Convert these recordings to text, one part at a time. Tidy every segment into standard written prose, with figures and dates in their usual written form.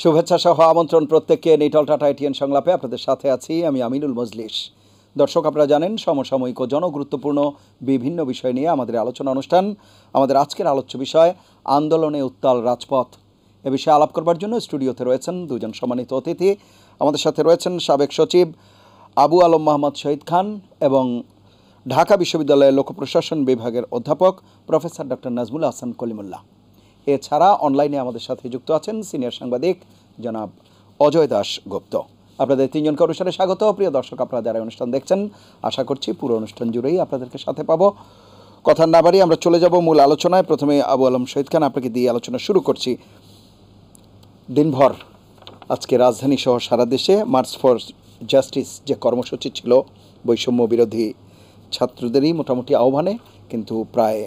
শুভেচ্ছা সহ আমন্ত্রণ প্রত্যেককে নিটল টাটা এটিএন সংলাপে আপনাদের সাথে আছি আমি আমিনুল মজলিস। দর্শক, আপনারা জানেন সমসাময়িক ও জনগুরুত্বপূর্ণ বিভিন্ন বিষয় নিয়ে আমাদের আলোচনা অনুষ্ঠান। আমাদের আজকের আলোচ্য বিষয় আন্দোলনে উত্তাল রাজপথ। এ বিষয়ে আলাপ করবার জন্য স্টুডিওতে রয়েছেন দুজন সম্মানিত অতিথি। আমাদের সাথে রয়েছেন সাবেক সচিব আবু আলম মোহাম্মদ শহীদ খান এবং ঢাকা বিশ্ববিদ্যালয়ের লোকপ্রশাসন বিভাগের অধ্যাপক প্রফেসর ডক্টর নাজমুল হাসান কলিমুল্লাহ। এছাড়া অনলাইনে আমাদের সাথে যুক্ত আছেন সিনিয়র সাংবাদিক জনাব অজয় দাস গুপ্ত। আপনাদের তিনজনকে অনুষ্ঠানে স্বাগত। প্রিয় দর্শক, আপনারা যারা অনুষ্ঠান দেখছেন, আশা করছি পুরো অনুষ্ঠান জুড়েই আপনাদেরকে সাথে পাবো। কথা না বাড়িয়ে আমরা চলে যাব মূল আলোচনায়। প্রথমে আবু আলম শহীদ খান, আপনাকে দিয়ে আলোচনা শুরু করছি। দিনভর আজকে রাজধানী সহ সারা দেশে মার্চ ফর জাস্টিস যে কর্মসূচি ছিল, বৈষম্য বিরোধী ছাত্রদেরই মোটামুটি আহ্বানে, কিন্তু প্রায়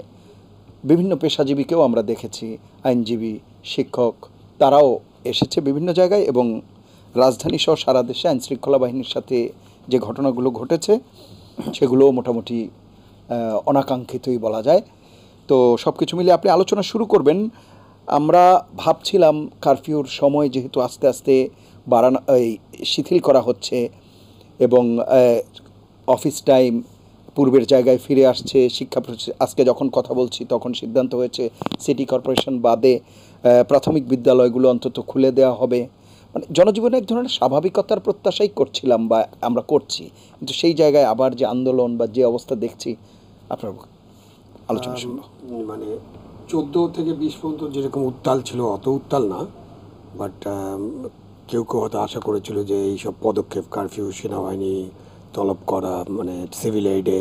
বিভিন্ন পেশাজীবীকেও আমরা দেখেছি, আইনজীবী, শিক্ষক, তারাও এসেছে বিভিন্ন জায়গায়। এবং রাজধানী সহ সারা দেশে আইনশৃঙ্খলা বাহিনীর সাথে যে ঘটনাগুলো ঘটেছে সেগুলো মোটামুটি অনাকাঙ্ক্ষিতই বলা যায়। তো সব কিছু মিলে আপনি আলোচনা শুরু করবেন। আমরা ভাবছিলাম কারফিউর সময় যেহেতু আস্তে আস্তে শিথিল করা হচ্ছে এবং অফিস টাইম পূর্বের জায়গায় ফিরে আসছে, আজকে যখন কথা বলছি তখন সিদ্ধান্ত হয়েছে সিটি কর্পোরেশন বাদে প্রাথমিক বিদ্যালয়গুলো অন্তত খুলে দেওয়া হবে। মানে জনজীবনে এক ধরনের স্বাভাবিকতার প্রত্যাশাই করছিলাম বা আমরা করছি, কিন্তু সেই জায়গায় আবার যে আন্দোলন বা যে অবস্থা দেখছি, আপনার আলোচনা শুনবো। মানে 14 থেকে 20 পর্যন্ত যেরকম উত্তাল ছিল অত উত্তাল না, বাট কেউ কেউ হয়তো আশা করেছিল যে এইসব পদক্ষেপ, কারফিউ, সেনাবাহিনী তলব করা, মানে সিভিল এইডে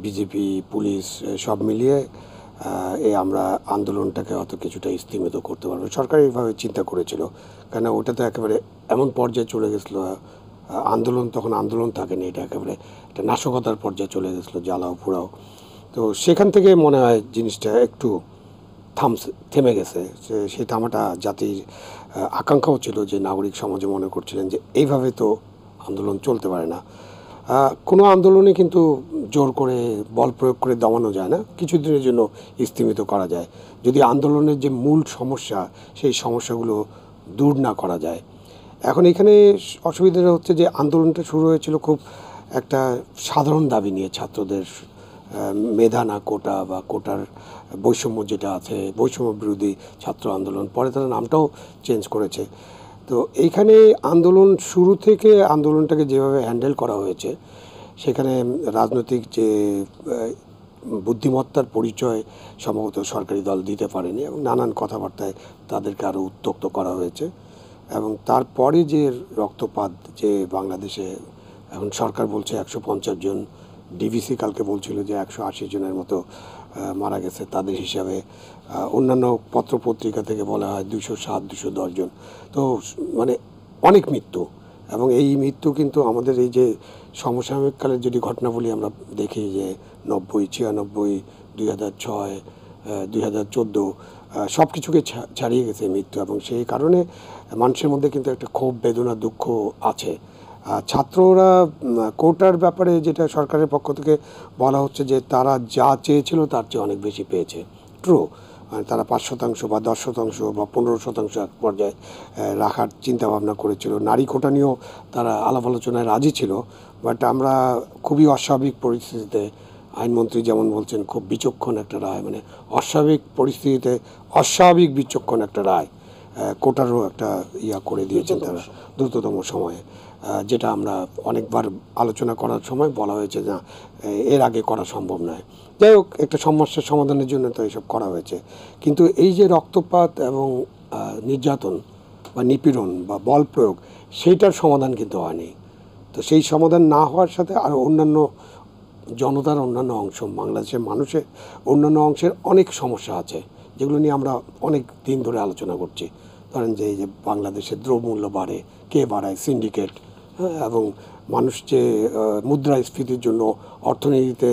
বিজেপি, পুলিশ সব মিলিয়ে আমরা আন্দোলনটাকে অত কিছুটা স্থিমিত করতে পারবো, সরকার এইভাবে চিন্তা করেছিল। কেন ওটা তো একেবারে এমন পর্যায়ে চলে গেছিলো, আন্দোলন তখন আন্দোলন থাকেনি, এটা একেবারে একটা নাশকতার পর্যায়ে চলে গেছিলো, জ্বালাও পোড়াও। তো সেখান থেকে মনে হয় জিনিসটা একটু থেমে গেছে। সেই থামাটা জাতির আকাঙ্ক্ষাও ছিল, যে নাগরিক সমাজে মনে করছিলেন যে এইভাবে তো আন্দোলন চলতে পারে না। কোনো আন্দোলনে কিন্তু জোর করে বল প্রয়োগ করে দমানো যায় না, কিছুদিনের জন্য স্থিমিত করা যায়, যদি আন্দোলনের যে মূল সমস্যা সেই সমস্যাগুলো দূর না করা যায়। এখন এখানে অসুবিধাটা হচ্ছে যে আন্দোলনটা শুরু হয়েছিল খুব একটা সাধারণ দাবি নিয়ে, ছাত্রদের মেধা না কোটা বা কোটার বৈষম্য যেটা আছে, বৈষম্য বিরোধী ছাত্র আন্দোলন, পরে তারা নামটাও চেঞ্জ করেছে। তো এইখানে আন্দোলন শুরু থেকে আন্দোলনটাকে যেভাবে হ্যান্ডেল করা হয়েছে, সেখানে রাজনৈতিক যে বুদ্ধিমত্তার পরিচয় সম্ভবত সরকারি দল দিতে পারেনি, এবং নানান কথাবার্তায় তাদেরকে আরও উত্ত্যক্ত করা হয়েছে। এবং তারপরে যে রক্তপাত, যে বাংলাদেশে এখন সরকার বলছে 150 জন, ডিভিসি কালকে বলছিল যে 180 জনের মতো মারা গেছে তাদের হিসাবে, অন্যান্য পত্রপত্রিকা থেকে বলা হয় 207, 210 জন। তো মানে অনেক মৃত্যু, এবং এই মৃত্যু কিন্তু আমাদের এই যে সমসাময়িককালের যদি ঘটনাবলী আমরা দেখি, যে 90, 96, 2006, 2014 সব কিছুকে ছাড়িয়ে গেছে মৃত্যু, এবং সেই কারণে মানুষের মধ্যে কিন্তু একটা ক্ষোভ, বেদনা, দুঃখ আছে। ছাত্ররা কোটার ব্যাপারে যেটা সরকারের পক্ষ থেকে বলা হচ্ছে যে তারা যা চেয়েছিল তার চেয়ে অনেক বেশি পেয়েছে, ট্রু। তারা 5% বা 10% বা 15% এক পর্যায়ে রাখার চিন্তাভাবনা করেছিল। নারী কোটা নিয়েও তারা আলাপ আলোচনায় রাজি ছিল, বাট আমরা খুবই অস্বাভাবিক পরিস্থিতিতে, আইনমন্ত্রী যেমন বলছেন খুব বিচক্ষণ একটা রায়, মানে অস্বাভাবিক পরিস্থিতিতে অস্বাভাবিক বিচক্ষণ একটা রায়, কোটারও একটা করে দিয়েছেন তারা দ্রুততম সময়ে, যেটা আমরা অনেকবার আলোচনা করার সময় বলা হয়েছে না, এর আগে করা সম্ভব নয়। যাই হোক, একটা সমস্যার সমাধানের জন্য তো এইসব করা হয়েছে, কিন্তু এই যে রক্তপাত এবং নির্যাতন বা নিপীড়ন বা বল প্রয়োগ, সেইটার সমাধান কিন্তু হয়নি। তো সেই সমাধান না হওয়ার সাথে আরও অন্যান্য জনতার অন্যান্য অংশ, বাংলাদেশের মানুষের অন্যান্য অংশের অনেক সমস্যা আছে, যেগুলো নিয়ে আমরা অনেক দিন ধরে আলোচনা করছি। ধরেন যে এই যে বাংলাদেশের দ্রব্যমূল্য বাড়ে, কে বাড়ায়? সিন্ডিকেট। এবং মানুষ যে মুদ্রাস্ফীতির জন্য অর্থনীতিতে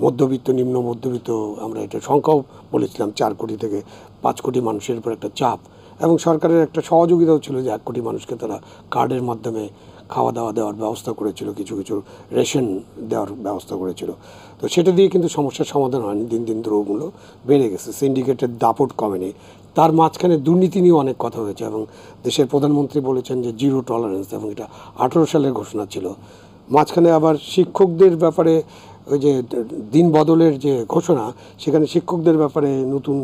মধ্যবিত্ত, নিম্ন মধ্যবিত্ত, আমরা এটা সংখ্যাও বলেছিলাম 4 কোটি থেকে 5 কোটি মানুষের উপর একটা চাপ, এবং সরকারের একটা সহযোগিতাও ছিল যে 1 কোটি মানুষকে তারা কার্ডের মাধ্যমে খাওয়া দাওয়া দেওয়ার ব্যবস্থা করেছিল, কিছু কিছু রেশন দেওয়ার ব্যবস্থা করেছিল। তো সেটা দিয়ে কিন্তু সমস্যার সমাধান হয়নি, দিন দিন দ্রব্যমূল্য বেড়ে গেছে, সিন্ডিকেটের দাপট কমেনি, তার মাঝখানে দুর্নীতি নিয়ে অনেক কথা হয়েছে এবং দেশের প্রধানমন্ত্রী বলেছেন যে জিরো টলারেন্স, এবং এটা 18 সালের ঘোষণা ছিল। মাঝখানে আবার শিক্ষকদের ব্যাপারে ওই যে দিন বদলের যে ঘোষণা, সেখানে শিক্ষকদের ব্যাপারে নতুন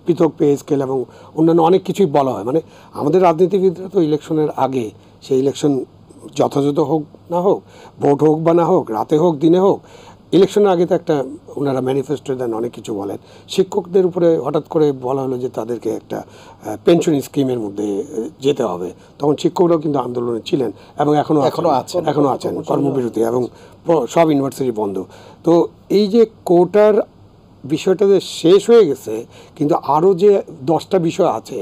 পৃথক পে স্কেল এবং অন্যান্য অনেক কিছুই বলা হয়। মানে আমাদের রাজনীতিবিদরা তো ইলেকশনের আগে, সেই ইলেকশন যথাযথ হোক না হোক, ভোট হোক বা না হোক, রাতে হোক দিনে হোক, ইলেকশনের আগে তো একটা ওনারা ম্যানিফেস্টো দেন, অনেক কিছু বলেন। শিক্ষকদের উপরে হঠাৎ করে বলা হলো যে তাদেরকে একটা পেনশন স্কিমের মধ্যে যেতে হবে, তখন শিক্ষকরাও কিন্তু আন্দোলনে ছিলেন এবং এখনও আছেন কর্মবিরতি, এবং সব ইউনিভার্সিটি বন্ধ। তো এই যে কোটার বিষয়টা যে শেষ হয়ে গেছে, কিন্তু আরও যে 10টা বিষয় আছে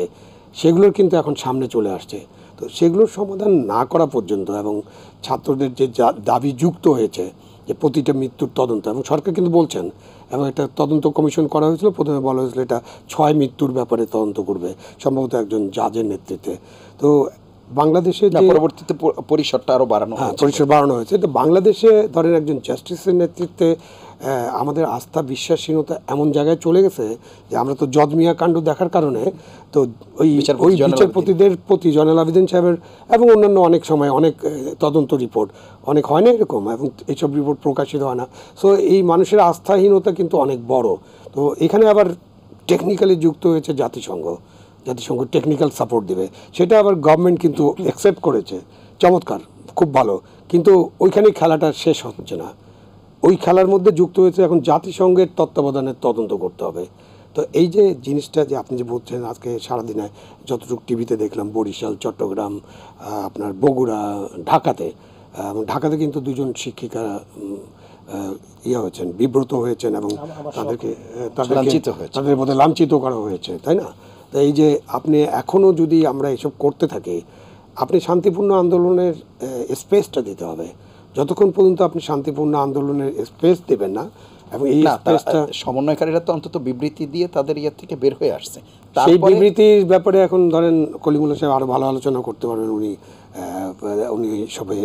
সেগুলোর কিন্তু এখন সামনে চলে আসছে। তো সেগুলোর সমাধান না করা পর্যন্ত, এবং ছাত্রদের যে দাবি যুক্ত হয়েছে যে প্রতিটা মৃত্যুর তদন্ত, এবং সরকার কিন্তু বলছেন, এবং একটা তদন্ত কমিশন করা হয়েছিল, প্রথমে বলা হয়েছিল এটা 6 মৃত্যুর ব্যাপারে তদন্ত করবে, সম্ভবত একজন জাজের নেতৃত্বে। তো বাংলাদেশে পরবর্তীতে পরিসরটা আরও বাড়ানো পরিসর বাড়ানো হয়েছে। তো বাংলাদেশে ধরেন একজন জাস্টিসের নেতৃত্বে আমাদের আস্থা বিশ্বাসহীনতা এমন জায়গায় চলে গেছে যে আমরা তো জজমিয়া কাণ্ড দেখার কারণে তো ওই বিচারপতিদের প্রতি জয়নাল আবেদিন সাহেবের এবং অন্যান্য অনেক সময় অনেক তদন্ত রিপোর্ট অনেক হয় না এরকম, এবং এইসব রিপোর্ট প্রকাশিত হয় না। সো এই মানুষের আস্থাহীনতা কিন্তু অনেক বড়। তো এখানে আবার টেকনিক্যালি যুক্ত হয়েছে জাতিসংঘ টেকনিক্যাল সাপোর্ট দেবে, সেটা আবার গভর্নমেন্ট কিন্তু অ্যাকসেপ্ট করেছে, চমৎকার, খুব ভালো। কিন্তু ওইখানেই খেলাটা শেষ হচ্ছে না, ওই খেলার মধ্যে যুক্ত হয়েছে এখন জাতিসংঘের তত্ত্বাবধানের তদন্ত করতে হবে। তো এই যে জিনিসটা যে আপনি যে বলছেন, আজকে সারাদিনে যতটুকু টিভিতে দেখলাম, বরিশাল, চট্টগ্রাম, আপনার বগুড়া, ঢাকাতে কিন্তু 2জন শিক্ষিকা হয়েছেন, বিব্রত হয়েছেন, এবং তাদের মধ্যে লাঞ্ছিত করা হয়েছে, তাই না? তো এই যে আপনি এখনও যদি আমরা এসব করতে থাকি, আপনি শান্তিপূর্ণ আন্দোলনের স্পেসটা দিতে হবে। যতক্ষণ পর্যন্ত আপনি শান্তিপূর্ণ আন্দোলনের স্পেস দেবেন না, এবং এই স্পেসটা সমন্বয়কারীরা তো অন্তত বিবৃতি দিয়ে তাদের ইয়ে থেকে বের হয়ে আসছে। সেই বিবৃতির ব্যাপারে এখন ধরেন কলিমুল্লাহ সাহেব আরও ভালো আলোচনা করতে পারবেন, উনি সবে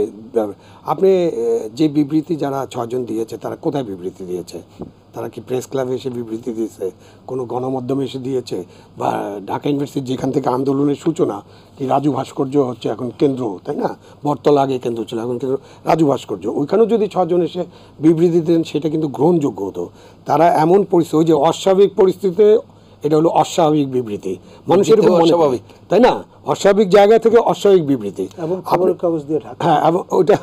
আপনি যে বিবৃতি যারা 6 জন দিয়েছে তারা কোথায় বিবৃতি দিয়েছে? তারা কি প্রেস ক্লাবে এসে বিবৃতি দিয়েছে, কোনো গণমাধ্যমে এসে দিয়েছে, বা ঢাকা ইউনিভার্সিটি যেখান থেকে আন্দোলনের সূচনা, কি রাজু ভাস্কর্য হচ্ছে এখন কেন্দ্র, তাই না? বটতলা আগে কেন্দ্র ছিল, এখন কেন্দ্র রাজু ভাস্কর্য, ওইখানেও যদি 6 জন এসে বিবৃতি দেন সেটা কিন্তু গ্রহণযোগ্য হতো। তারা এমন পরিস্থিতি, ওই যে অস্বাভাবিক পরিস্থিতিতে এটা হলো অস্বাভাবিক বিবৃতি, মানুষের অস্বাভাবিক, তাই না? অস্বাভাবিক জায়গা থেকে অস্বাভাবিক বিবৃতি, এবং খবরের কাগজ দিয়ে ঢাকা, হ্যাঁ, এবং ওইটা,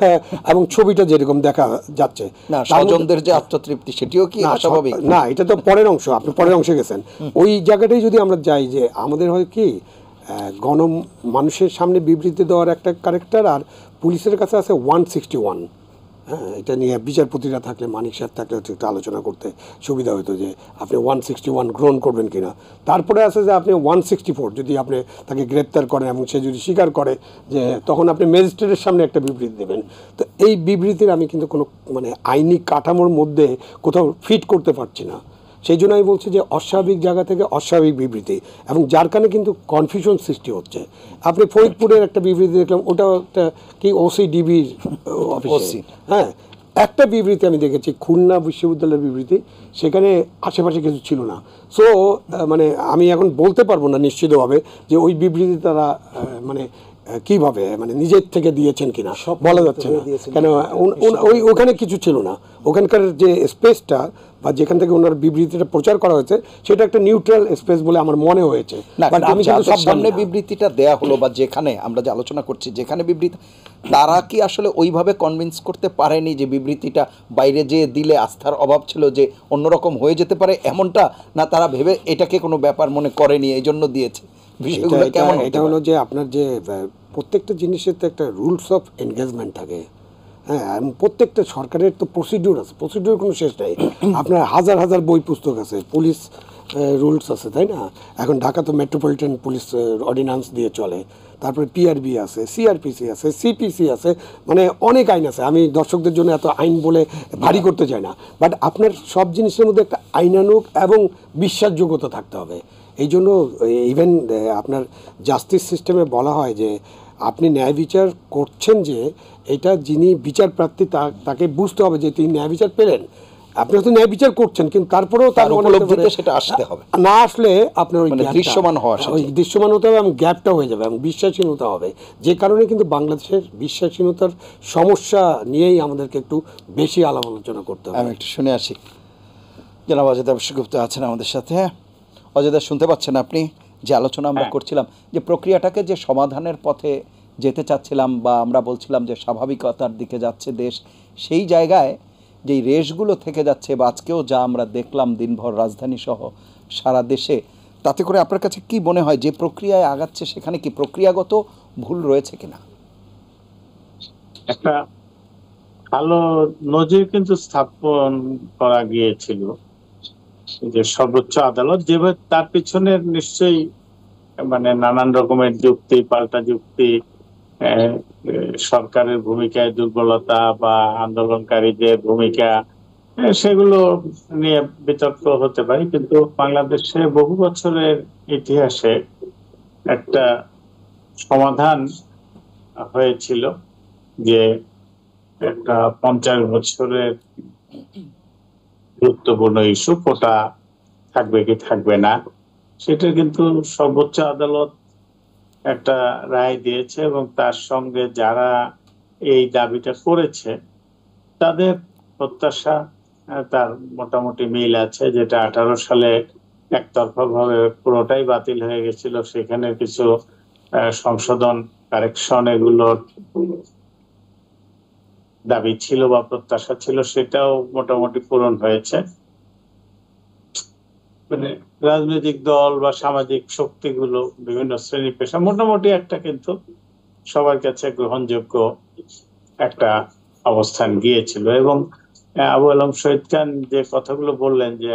এবং ছবিটা যেরকম দেখা যাচ্ছে না, স্বজনদের যে আত্মতৃপ্তি সেটিও কি অস্বাভাবিক না? এটা তো পরের অংশ, আপনি পরের অংশে গেছেন। ওই জায়গাটাই যদি আমরা যাই, যে আমাদের হয় কি মানুষের সামনে বিবৃতি দেওয়ার একটা ক্যারেক্টার, আর পুলিশের কাছে আছে 161। হ্যাঁ, এটা নিয়ে বিচারপতিরা থাকলে, মানিক সাহেব থাকলে একটু আলোচনা করতে সুবিধা হতো যে আপনি 161 গ্রহণ করবেন কিনা। তারপরে আছে যে আপনি 164 যদি আপনি তাকে গ্রেপ্তার করেন এবং সে যদি স্বীকার করে, যে তখন আপনি ম্যাজিস্ট্রেটের সামনে একটা বিবৃতি দেবেন। তো এই বিবৃতির আমি কিন্তু কোনো আইনি কাঠামোর মধ্যে কোথাও ফিট করতে পারছি না। সেই জন্য আমি বলছি যে অস্বাভাবিক জায়গা থেকে অস্বাভাবিক বিবৃতি, এবং যার কারণে কিন্তু কনফিউশন সৃষ্টি হচ্ছে। আপনি ফরিদপুরের একটা বিবৃতি দেখলাম, ওটাও একটা কি OCDBর অফিসে, হ্যাঁ, একটা বিবৃতি আমি দেখেছি, খুলনা বিশ্ববিদ্যালয়ের বিবৃতি, সেখানে আশেপাশে কিছু ছিল না। সো আমি এখন বলতে পারবো না নিশ্চিতভাবে যে ওই বিবৃতি তারা কিভাবে নিজের থেকে দিয়েছেন কিনা, বলা যাচ্ছে না, কেন ওখানে কিছু ছিল না। ওখানকার যে স্পেসটা বা যেখান থেকে ওনার বিবৃতিটা প্রচার করা হয়েছে সেটা একটা নিউট্রাল স্পেস বলে আমার মনে হয়েছে। আমি কিন্তু সামনে বিবৃতিটা দেয়া হলো বা যেখানে আমরা যে আলোচনা করছি, যেখানে বিবৃতি, তারা কি আসলে ওইভাবে কনভিন্স করতে পারেনি যে বিবৃতিটা বাইরে যে দিলে আস্থার অভাব ছিল, যে অন্যরকম হয়ে যেতে পারে এমনটা, না তারা ভেবে এটাকে কোনো ব্যাপার মনে করেনি এই জন্য দিয়েছে? বিষয়গুলো কেমন? এটা হলো যে আপনার যে প্রত্যেকটা জিনিসের তো একটা রুলস অফ এনগেজমেন্ট থাকে, হ্যাঁ, এবং প্রত্যেকটা সরকারের তো প্রসিডিউর আছে, প্রসিডিউর কোনো শেষ নেই। আপনার হাজার হাজার বই পুস্তক আছে, পুলিশ রুলস আছে, তাই না? এখন ঢাকা তো মেট্রোপলিটন পুলিশ অর্ডিন্যান্স দিয়ে চলে, তারপরে PRB আছে, CRPC আছে, CPC আছে, অনেক আইন আছে। আমি দর্শকদের জন্য এত আইন বলে ভারী করতে চাই না, বাট আপনার সব জিনিসের মধ্যে একটা আইনানুগ এবং বিশ্বাসযোগ্যতা থাকতে হবে। এই জন্য ইভেন আপনার জাস্টিস সিস্টেমে বলা হয় যে আপনি ন্যায় বিচার করছেন, যে এটা যিনি বিচার প্রার্থী তাকে বুঝতে হবে যে তিনি ন্যায় বিচার পেলেন, আপনারা তো ন্যায় বিচার করছেন, কিন্তু তারপরেও তার উপলব্ধিতে সেটা আসতে হবে, না আসলে আপনার ওই দৃশ্যমান হওয়া, ওই দৃশ্যমান হতে হবে এবং গ্যাপটা হয়ে যাবে এবং বিশ্বাসহীনতা হবে। যে কারণে কিন্তু বাংলাদেশের বিশ্বাসহীনতার সমস্যা নিয়েই আমাদেরকে একটু বেশি আলাপ আলোচনা করতে হবে। আমি একটু শুনে আসি। জনাব অজয় সেনগুপ্ত আছেন আমাদের সাথে। অজয় দা, শুনতে পাচ্ছেন আপনি যে আলোচনা আমরা করছিলাম, যে প্রক্রিয়াটাকে যে সমাধানের পথে যেতে চাচ্ছিলাম বা আমরা বলছিলাম যে স্বাভাবিকতার দিকে যাচ্ছে দেশ, সেই জায়গায় যেই রেশগুলো থেকে যাচ্ছে বা আজকেও যা আমরা দেখলাম দিনভর রাজধানী সহ সারা দেশে, তাতে করে আপনার কাছে কি মনে হয় যে প্রক্রিয়ায় আগাচ্ছে সেখানে কি প্রক্রিয়াগত ভুল রয়েছে কিনা? একটা ভালো নজির কিন্তু স্থাপন করা গিয়েছিল যে সর্বোচ্চ আদালত যেভাবে, তার পিছনে নিশ্চয়ই নানান রকমের যুক্তি, পাল্টা যুক্তি, সরকারের ভূমিকায় দুর্বলতা বা আন্দোলনকারীদের ভূমিকা, সেগুলো নিয়ে বিতর্ক হতে পারে। কিন্তু বাংলাদেশে বহু বছরের ইতিহাসে একটা সমাধান হয়েছিল যে একটা 50 বছরের গুরুত্বপূর্ণ ইস্যু, কোটা থাকবে কি থাকবে না, সেটা কিন্তু সর্বোচ্চ আদালত একটা রায় দিয়েছে এবং তার সঙ্গে যারা এই দাবিটা করেছে তাদের প্রত্যাশা তার মোটামুটি মিল আছে। যেটা 18 সালে একতরফা ভাবে পুরোটাই বাতিল হয়ে গেছিল, সেখানে কিছু সংশোধন, কারেকশন, এগুলোর দাবি ছিল বা প্রত্যাশা ছিল, সেটাও মোটামুটি পূরণ হয়েছে। রাজনৈতিক দল বা সামাজিক শক্তিগুলো, বিভিন্ন শ্রেণী পেশা মোটামুটি একটা কিন্তু সবার কাছে গ্রহণযোগ্য একটা অবস্থান গিয়েছিল। এবং আবু আলম শহীদ খান যে কথাগুলো বললেন যে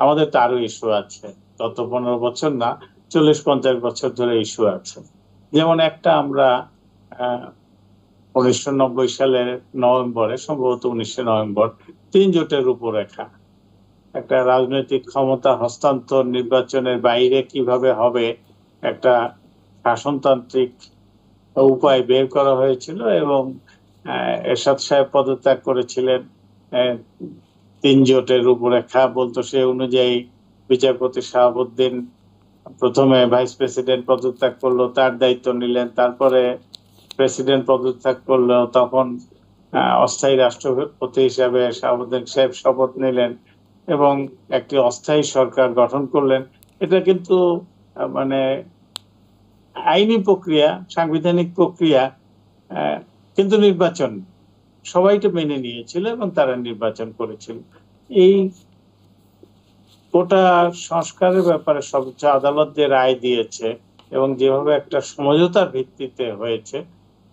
আমাদের তো আরো ইস্যু আছে, গত 15 বছর না, 40-50 বছর ধরে ইস্যু আছে। যেমন একটা, আমরা 1990 সালের নভেম্বরে, সম্ভবত 19 নভেম্বর, 3 জোটের রূপরেখা, একটা রাজনৈতিক ক্ষমতা হস্তান্তর নির্বাচনের বাইরে কিভাবে হবে একটা শাসনতান্ত্রিক উপায় বের করা হয়েছিল এবং এরশাদ সাহেব পদত্যাগ করেছিলেন। 3 জোটের রূপরেখা বলতো সে অনুযায়ী বিচারপতি শাহাবুদ্দিন প্রথমে ভাইস প্রেসিডেন্ট পদত্যাগ করলো, তার দায়িত্ব নিলেন, তারপরে প্রেসিডেন্ট পদত্যাগ করলো, তখন অস্থায়ী রাষ্ট্রপতি হিসাবে শাহাবুদ্দিন সাহেব শপথ নিলেন এবং একটি অস্থায়ী সরকার গঠন করলেন। এটা কিন্তু আইনি প্রক্রিয়া, সাংবিধানিক প্রক্রিয়া, কিন্তু নির্বাচন সবাই তো মেনে নিয়েছিল এবং তারা নির্বাচন করেছিল। এই কোটা সংস্কারের ব্যাপারে সর্বোচ্চ আদালত যে রায় দিয়েছে এবং যেভাবে একটা সমঝোতার ভিত্তিতে হয়েছে,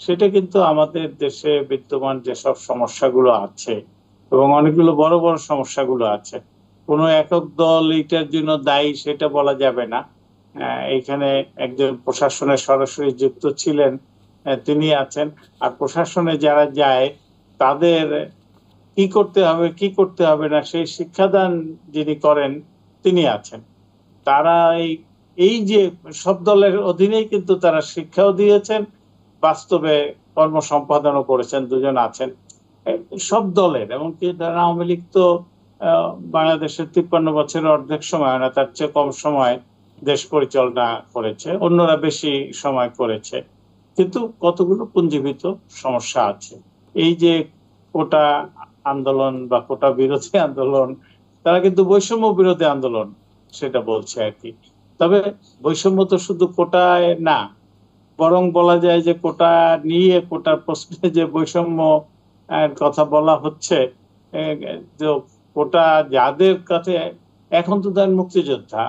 সেটা কিন্তু আমাদের দেশে বিদ্যমান যেসব সমস্যাগুলো আছে এবং অনেকগুলো বড় বড় সমস্যাগুলো আছে, কোনো একক দল এটার জন্য দায়ী সেটা বলা যাবে না। এখানে একজন প্রশাসনে সরাসরি যুক্ত ছিলেন, তিনি আছেন, আর প্রশাসনে যারা যায় তাদের কি করতে হবে কি করতে হবে না সেই শিক্ষাদান যিনি করেন তিনি আছেন। তারা এই যে সব দলের অধীনেই কিন্তু তারা শিক্ষাও দিয়েছেন, বাস্তবে কর্ম সম্পাদনও করেছেন, দুজন আছেন সব দলের। এমনকি তারা আওয়ামী লীগ তো বাংলাদেশের 53 বছরের অর্ধেক সময় না, তার চেয়ে কম সময় দেশ পরিচালনা করেছে, অন্যরা বেশি সময় করেছে। কিন্তু কতগুলো পুঞ্জীভূত সমস্যা আছে। এই যে কোটা আন্দোলন বা কোটা বিরোধী আন্দোলন, তারা কিন্তু বৈষম্য বিরোধী আন্দোলন সেটা বলছে আর কি। তবে বৈষম্য তো শুধু কোটায় না, বরং বলা যায় যে কোটা নিয়ে, কোটার প্রশ্নে যে বৈষম্য কথা বলা হচ্ছে, কোটা যাদের কাছে এখন তো তার মুক্তিযোদ্ধা,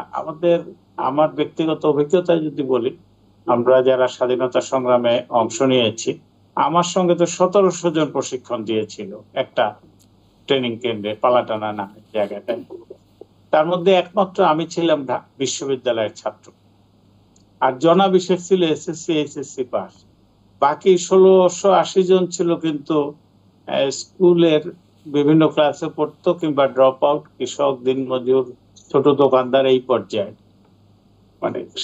আমার ব্যক্তিগত অভিজ্ঞতায় যদি বলি, আমরা যারা স্বাধীনতা সংগ্রামে অংশ নিয়েছি, আমার সঙ্গে তো 1700 জন প্রশিক্ষণ দিয়েছিল একটা ট্রেনিং কেন্দ্রে, পালাটানা নামের জায়গাটায়। তার মধ্যে একমাত্র আমি ছিলাম বিশ্ববিদ্যালয়ের ছাত্র, আর জনাভিষেক ছিল এসএসসি পাস। বাকি 1680 জন ছিল কিন্তু স্কুলের বিভিন্ন ক্লাসে পড়তো কিংবা ড্রপ আউট, কৃষক, দিনমজুর, ছোট দোকানদার, এই পর্যায়ে।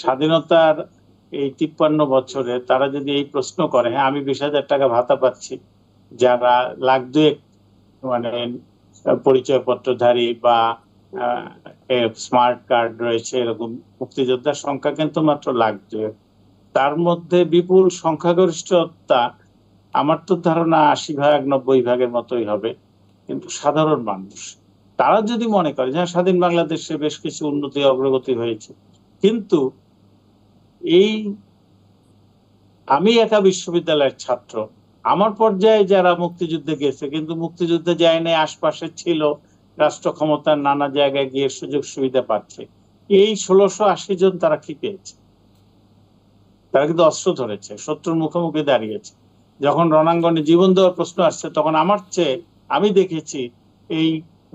স্বাধীনতার এই 53 বছরে তারা যদি এই প্রশ্ন করে, হ্যাঁ আমি 20,000 টাকা ভাতা পাচ্ছি, যারা লাখ দুয়েক পরিচয়পত্রধারী বা স্মার্ট কার্ড রয়েছে, এরকম মুক্তিযোদ্ধার সংখ্যা কিন্তু মাত্র 1,02,000। তার মধ্যে বিপুল সংখ্যাগরিষ্ঠতা, আমার তো ধারণা 80 ভাগ 90 ভাগের মতোই হবে কিন্তু সাধারণ মানুষ। তারা যদি মনে করে যে স্বাধীন বাংলাদেশে বেশ কিছু উন্নতি অগ্রগতি হয়েছে, কিন্তু এই আমি একা বিশ্ববিদ্যালয়ের ছাত্র, আমার পর্যায়ে যারা মুক্তিযুদ্ধে গেছে কিন্তু মুক্তিযুদ্ধে যায় নাই, আশপাশে ছিল, রাষ্ট্র ক্ষমতার নানা জায়গায় গিয়ে সুযোগ সুবিধা পাচ্ছে, এই 1680 জন তারা কি পেয়েছে? তারা কিন্তু অস্ত্র ধরেছে, শত্রুর মুখোমুখি দাঁড়িয়েছে। যখন রণাঙ্গনে জীবন দেওয়ার প্রশ্ন আসছে, তখন আমার চেয়ে আমি দেখেছি এই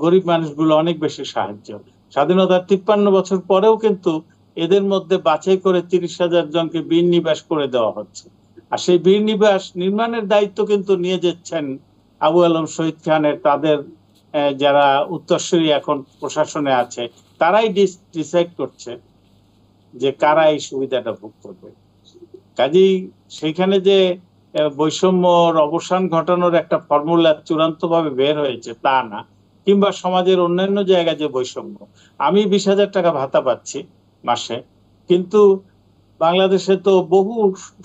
গরিব মানুষগুলো অনেক বেশি সাহায্য। স্বাধীনতার 53 বছর পরেও কিন্তু এদের মধ্যে বাছাই করে 30,000 জনকে বীর নিবাস করে দেওয়া হচ্ছে। আর সেই বীর নিবাস নির্মাণের দায়িত্ব কিন্তু নিয়ে যাচ্ছেন আবু আলম শহীদ খানের তাদের যারা উত্তরসূরি এখন প্রশাসনে আছে, তারাই ডিসাইড করছে যে কারা এই সুবিধাটা ভোগ করবে। কাজেই সেখানে যে বৈষম্যর অবসান ঘটানোর একটা ফর্মুলা চূড়ান্তভাবে বের হয়েছে তা না, কিংবা সমাজের অন্যান্য জায়গায় যে বৈষম্য। আমি 20,000 টাকা ভাতা পাচ্ছি মাসে, কিন্তু বাংলাদেশে তো বহু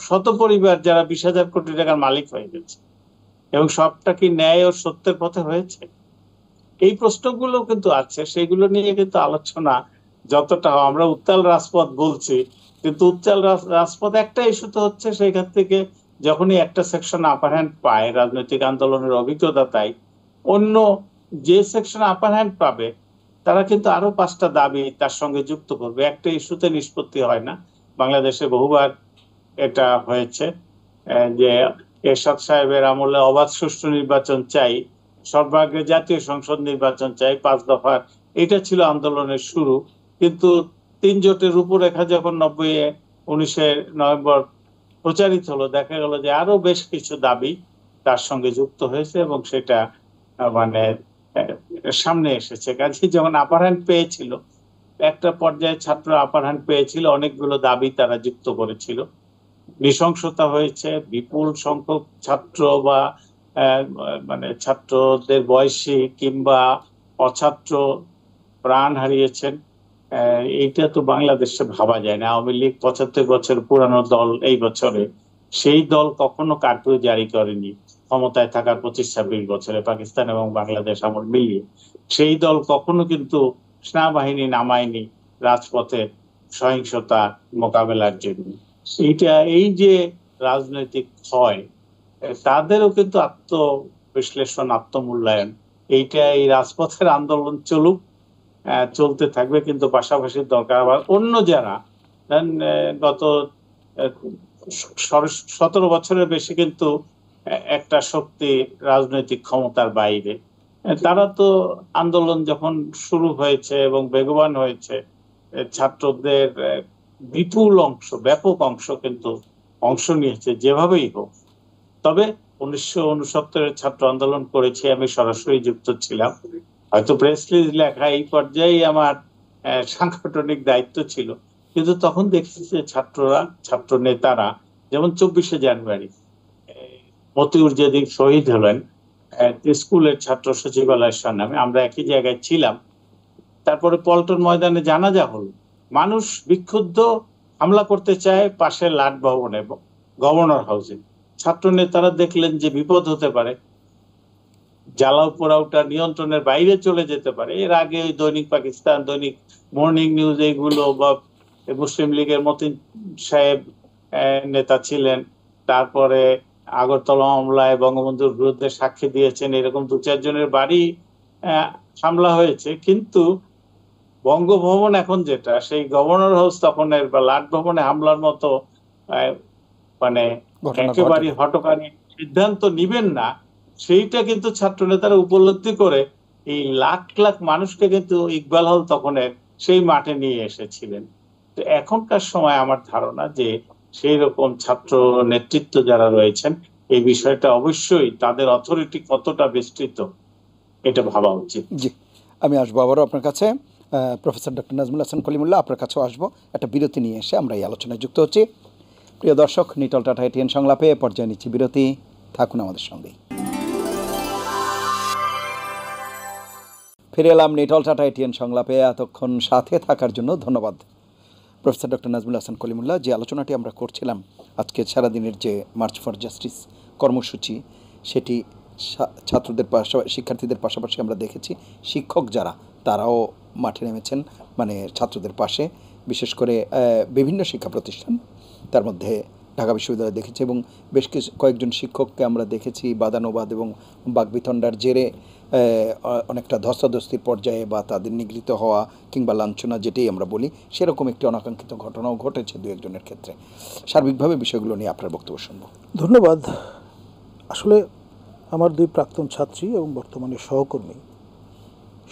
শত পরিবার যারা 20,000 কোটি টাকার মালিক হয়ে গেছে, এবং সবটা কি ন্যায় ও সত্যের পথে হয়েছে? এই প্রশ্নগুলো কিন্তু আছে, সেগুলো নিয়ে কিন্তু আলোচনা যতটা আমরা উত্তাল রাজপথ বলছি, কিন্তু উত্তাল রাজপথ একটা ইস্যুতে হচ্ছে, সেখান থেকে যখনই একটা সেকশন আপার হ্যান্ড পায়, রাজনৈতিক আন্দোলনের অভিজ্ঞতা তাই, অন্য যে সেকশন আপার হ্যান্ড পাবে তারা কিন্তু আরো 5টা দাবি তার সঙ্গে যুক্ত করবে। একটা ইস্যুতে নিষ্পত্তি হয় না। বাংলাদেশে বহুবার এটা হয়েছে যে এরশাদ সাহেবের আমলে অবাধ সুষ্ঠু নির্বাচন চাই, সর্বাগ্রে জাতীয় সংসদ নির্বাচন চাই, 5 দফার, এটা ছিল আন্দোলনের শুরু। কিন্তু 3 জোটের রূপরেখা যখন 19 নভেম্বর প্রচারিত হলো, দেখা গেল যে আরো বেশ কিছু দাবি তার সঙ্গে যুক্ত হয়েছে এবং সেটা মানে সামনে এসেছে। কাজে যখন আপার হ্যান্ড পেয়েছিল, একটা পর্যায়ে ছাত্র আপার হ্যান্ড পেয়েছিল, অনেকগুলো দাবি তারা যুক্ত করেছিল, নৃশংসতা হয়েছে, বিপুল সংখ্যক ছাত্র বা মানে ছাত্রদের বয়সী কিংবা অছাত্র প্রাণ হারিয়েছেন। এইটা তো বাংলাদেশে ভাবা যায় না। আওয়ামী লীগ 75 বছর পুরানো দল, এই বছরে সেই দল কখনো কারফিউ জারি করেনি ক্ষমতায় থাকার 25-26 বছরে, পাকিস্তান এবং বাংলাদেশ আমল মিলিয়ে। সেই দল কখনো কিন্তু সেনাবাহিনী নামায়নি রাজপথে সহিংসতা মোকাবেলার জন্য। এই যে রাজনৈতিক ক্ষয়, তাদেরও কিন্তু আত্মবিশ্লেষণ, আত্মমূল্যায়ন, এইটা এই রাজপথের আন্দোলন চলুক, চলতে থাকবে, কিন্তু পাশাপাশি দরকার আবার অন্য যারা গত 17 বছরের বেশি কিন্তু একটা শক্তি রাজনৈতিক ক্ষমতার বাইরে, তারা তো আন্দোলন যখন শুরু হয়েছে এবং বেগবান হয়েছে, ছাত্রদের বিপুল অংশ, ব্যাপক অংশ কিন্তু অংশ নিয়েছে যেভাবেই হোক। তবে 1969-এর ছাত্র আন্দোলন করেছি, আমি সরাসরি যুক্ত ছিলাম, হয়তো প্রেস রিলিজ লেখা এই পর্যায়ে আমার সাংগঠনিক দায়িত্ব ছিল, কিন্তু তখন দেখছি যে ছাত্র নেতারা, যেমন 24শে জানুয়ারি মতিউর যেদিন শহীদ হলেন, স্কুলের ছাত্র সচিবালয়ের সামনে আমরা একই জায়গায় ছিলাম, তারপরে পল্টন ময়দানে জানাজা হলো, মানুষ বিক্ষুব্ধ, হামলা করতে চায় পাশে লাট ভবনে, গভর্নর হাউসে। ছাত্র নেতারা দেখলেন যে বিপদ হতে পারে, জ্বালাও পোড়াওটা নিয়ন্ত্রণের বাইরে চলে যেতে পারে। এর আগে ওই দৈনিক পাকিস্তান, দৈনিক মর্নিং নিউজ, এইগুলো বা মুসলিম লীগের মতিন সাহেব নেতা ছিলেন, তারপরে আগরতলা মামলায় বঙ্গবন্ধুর বিরুদ্ধে সাক্ষী দিয়েছেন, এরকম 2-4 জনের বাড়ি হামলা হয়েছে। কিন্তু বঙ্গভবন এখন যেটা, সেই গভর্নর হাউস তখনের বা লাট ভবনে হামলার মতো মানে একেবারে হটকারী সিদ্ধান্ত নিবেন না, সেইটা কিন্তু ছাত্র নেতারা উপলব্ধি করে এই লাখ লাখ মানুষকে কিন্তু ইকবাল হল তখনের সেই মাঠে নিয়ে এসেছিলেন। তো এখনকার সময় আমার ধারণা যে সেই রকম ছাত্র নেতৃত্ব যারা রয়েছেন, এই বিষয়টা অবশ্যই তাদের অথরিটি কতটা বিস্তৃত এটা ভাবা উচিত। জি, আমি আসবো আবারও আপনার কাছে, প্রফেসর ডক্টর নাজমুল হাসান কলিমুল্লাহ, আপনার কাছেও আসবো। একটা বিরতি নিয়ে এসে আমরা এই আলোচনায় যুক্ত হচ্ছি। প্রিয় দর্শক, নিটল টাটা এটিএন সংলাপে পর্যায়ে নিচ্ছি বিরতি, থাকুন আমাদের সঙ্গেই। ফিরে এলাম নিটল টাটা এটিএন সংলাপে। এতক্ষণ সাথে থাকার জন্য ধন্যবাদ। প্রফেসর ডক্টর নাজমুল হাসান কলিমুল্লাহ, যে আলোচনাটি আমরা করছিলাম আজকে সারাদিনের যে মার্চ ফর জাস্টিস কর্মসূচি, সেটি ছাত্রদের পাশাপাশি শিক্ষার্থীদের পাশাপাশি আমরা দেখেছি শিক্ষক যারা তারাও মাঠে নেমেছেন, মানে ছাত্রদের পাশে, বিশেষ করে বিভিন্ন শিক্ষা প্রতিষ্ঠান, তার মধ্যে ঢাকা বিশ্ববিদ্যালয় দেখেছি, এবং বেশ কয়েকজন শিক্ষককে আমরা দেখেছি বাদানুবাদ এবং বাকবিতণ্ডার জেরে অনেকটা ধস্তাধস্তির পর্যায়ে বা তাদের নিগৃহীত হওয়া কিংবা লাঞ্ছনা, যেটাই আমরা বলি, সেরকম একটি অনাকাঙ্ক্ষিত ঘটনাও ঘটেছে দু একজনের ক্ষেত্রে। সার্বিকভাবে বিষয়গুলো নিয়ে আপনার বক্তব্য শুনব। ধন্যবাদ। আসলে আমার দুই প্রাক্তন ছাত্রী এবং বর্তমানে সহকর্মী